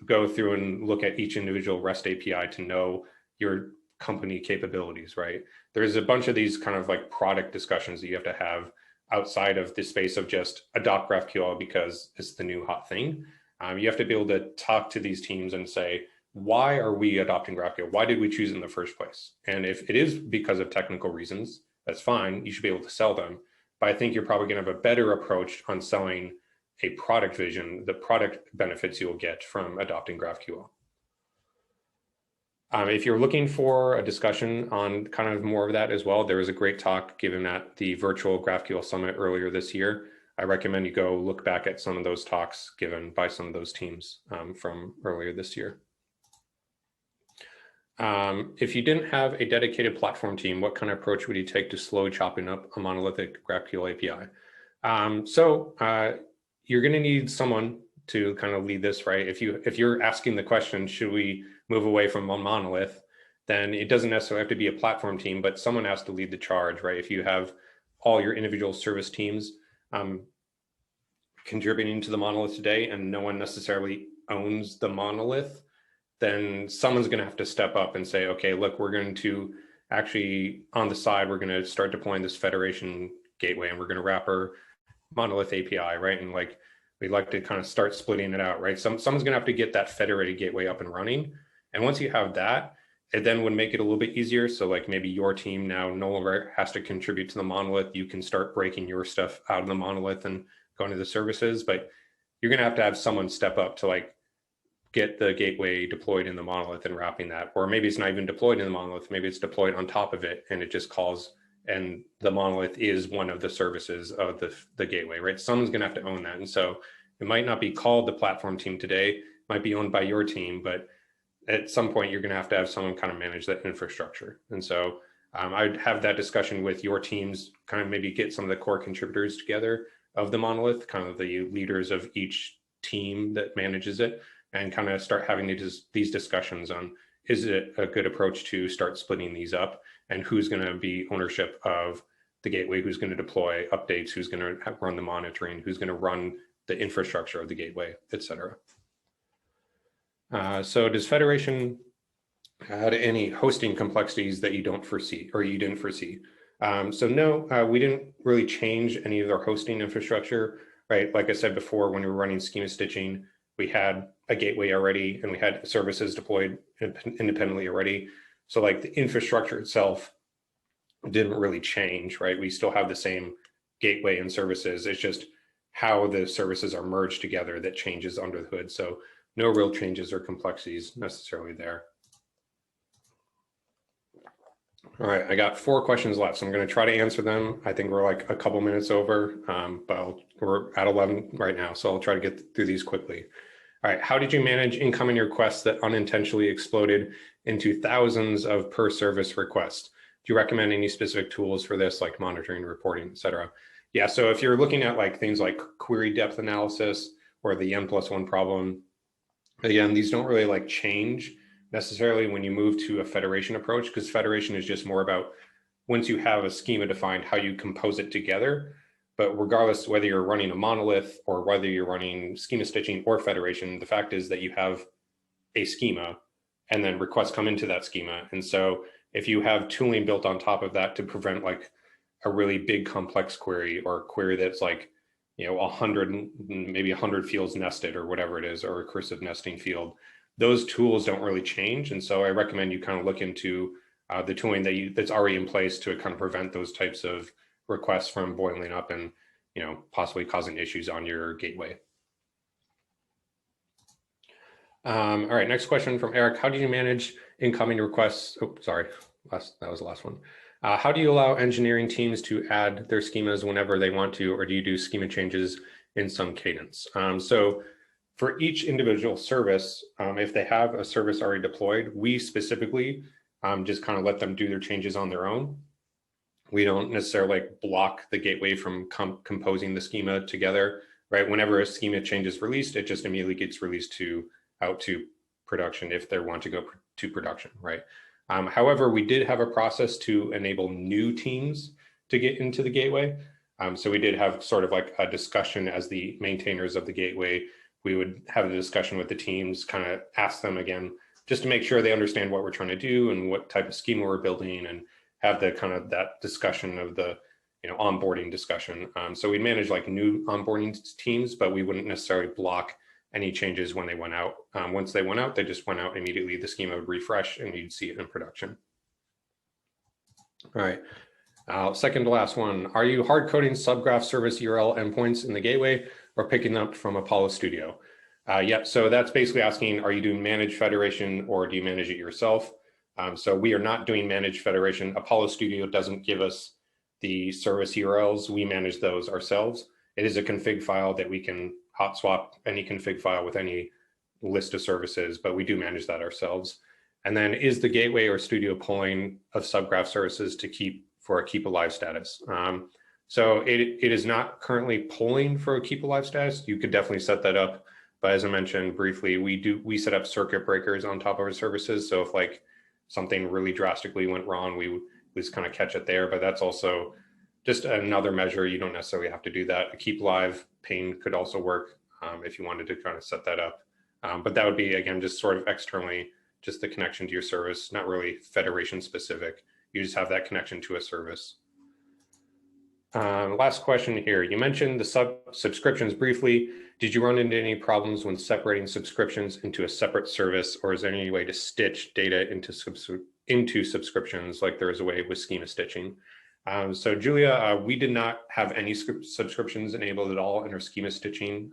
go through and look at each individual REST API to know your company capabilities, right? There's a bunch of these kind of like product discussions that you have to have outside of the space of just adopt GraphQL because it's the new hot thing. You have to be able to talk to these teams and say, why are we adopting GraphQL? Why did we choose it in the first place? And if it is because of technical reasons, that's fine. You should be able to sell them. But I think you're probably going to have a better approach on selling a product vision, the product benefits you'll get from adopting GraphQL. If you're looking for a discussion on kind of more of that as well, there was a great talk given at the virtual GraphQL Summit earlier this year. I recommend you go look back at some of those talks given by some of those teams from earlier this year. If you didn't have a dedicated platform team, what kind of approach would you take to slow chopping up a monolithic GraphQL API? You're going to need someone to kind of lead this, right? If you're asking the question, should we move away from one monolith, then it doesn't necessarily have to be a platform team, but someone has to lead the charge, right? If you have all your individual service teams contributing to the monolith today and no one necessarily owns the monolith, then someone's going to have to step up and say, okay, look, we're going to actually on the side, we're going to start deploying this federation gateway and we're going to wrap our monolith API, right? And like, we'd like to kind of start splitting it out, right? Someone's going to have to get that federated gateway up and running. And once you have that, it then would make it a little bit easier. So like maybe your team now no longer has to contribute to the monolith. You can start breaking your stuff out of the monolith and going to the services, but you're going to have someone step up to like get the gateway deployed in the monolith and wrapping that. Or maybe it's not even deployed in the monolith. Maybe it's deployed on top of it and it just calls, and the monolith is one of the services of the gateway, right? Someone's going to have to own that. And so it might not be called the platform team today, it might be owned by your team, but at some point you're going to have someone kind of manage that infrastructure. And so I'd have that discussion with your teams, kind of maybe get some of the core contributors together of the monolith, kind of the leaders of each team that manages it, and kind of start having these discussions on, is it a good approach to start splitting these up, and who's going to be ownership of the gateway, who's going to deploy updates, who's going to run the monitoring, who's going to run the infrastructure of the gateway, et cetera. So does Federation add any hosting complexities that you don't foresee or you didn't foresee? So no, we didn't really change any of our hosting infrastructure, right? Like I said before, when we were running schema stitching, we had a gateway already and we had services deployed independently already. So like the infrastructure itself didn't really change, right? We still have the same gateway and services. It's just how the services are merged together that changes under the hood. So no real changes or complexities necessarily there. All right, I got 4 questions left, so I'm going to try to answer them. I think we're like a couple minutes over, but we're at 11 right now, so I'll try to get through these quickly. All right, how did you manage incoming requests that unintentionally exploded into thousands of per service requests? Do you recommend any specific tools for this, like monitoring, reporting, et cetera? Yeah, so if you're looking at like things like query depth analysis or the N+1 problem, again, these don't really like change necessarily when you move to a federation approach, because federation is just more about once you have a schema defined, how you compose it together. But regardless whether you're running a monolith or whether you're running schema stitching or federation, the fact is that you have a schema and then requests come into that schema. And so if you have tooling built on top of that to prevent like a really big complex query or a query that's like, 100, maybe 100 fields nested or whatever it is, or a recursive nesting field, those tools don't really change. And so I recommend you kind of look into the tooling that's already in place to kind of prevent those types of requests from boiling up and possibly causing issues on your gateway. All right, next question from Eric. How do you manage incoming requests? Oh, sorry, that was the last one. How do you allow engineering teams to add their schemas whenever they want to, or do you do schema changes in some cadence? So for each individual service, if they have a service already deployed, we specifically just kind of let them do their changes on their own. We don't necessarily like block the gateway from composing the schema together, right? Whenever a schema change is released, it just immediately gets released out to production if they want to go to production, right? However, we did have a process to enable new teams to get into the gateway. So we did have sort of like a discussion as the maintainers of the gateway. We would have a discussion with the teams, kind of ask them again, just to make sure they understand what we're trying to do and what type of schema we're building, and have the kind of that discussion of the onboarding discussion. So we manage like new onboarding teams, but we wouldn't necessarily block any changes when they went out. Once they went out, they just went out immediately. The schema would refresh and you'd see it in production. All right, second to last one. Are you hard coding subgraph service URL endpoints in the gateway or picking them up from Apollo Studio? Yeah, so that's basically asking, are you doing managed federation or do you manage it yourself? So we are not doing managed federation. Apollo Studio doesn't give us the service URLs. We manage those ourselves. It is a config file that we can hot swap any config file with any list of services, but we do manage that ourselves. And then is the gateway or studio pulling of subgraph services to keep alive status? So it is not currently pulling for a keep alive status. You could definitely set that up. But as I mentioned briefly, we set up circuit breakers on top of our services. So if like something really drastically went wrong, we would just kind of catch it there. But that's also just another measure. You don't necessarily have to do that. A keep live pane could also work if you wanted to kind of set that up. But that would be, again, just sort of externally, just the connection to your service, not really federation specific. You just have that connection to a service. Last question here. You mentioned the subscriptions briefly. Did you run into any problems when separating subscriptions into a separate service, or is there any way to stitch data into subscriptions like there is a way with schema stitching? So Julia, we did not have any subscriptions enabled at all in our schema stitching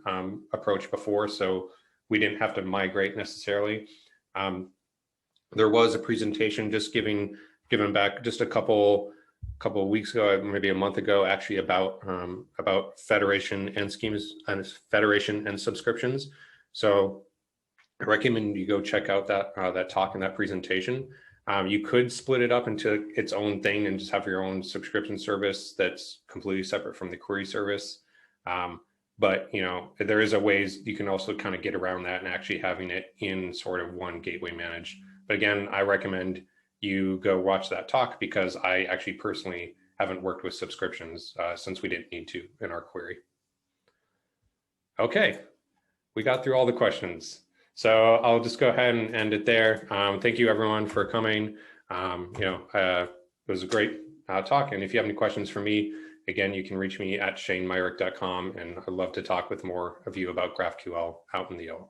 approach before, so we didn't have to migrate necessarily. There was a presentation just given back just a couple of weeks ago, maybe a month ago, actually about federation and schemas and federation and subscriptions. So I recommend you go check out that talk and that presentation. You could split it up into its own thing and just have your own subscription service that's completely separate from the query service. But there is a ways you can also kind of get around that and actually having it in sort of one gateway managed. But again, I recommend you go watch that talk because I actually personally haven't worked with subscriptions since we didn't need to in our query. Okay, we got through all the questions. So I'll just go ahead and end it there. Thank you everyone for coming. It was a great talk. And if you have any questions for me, again, you can reach me at shanemyrick.com, and I'd love to talk with more of you about GraphQL out in the O.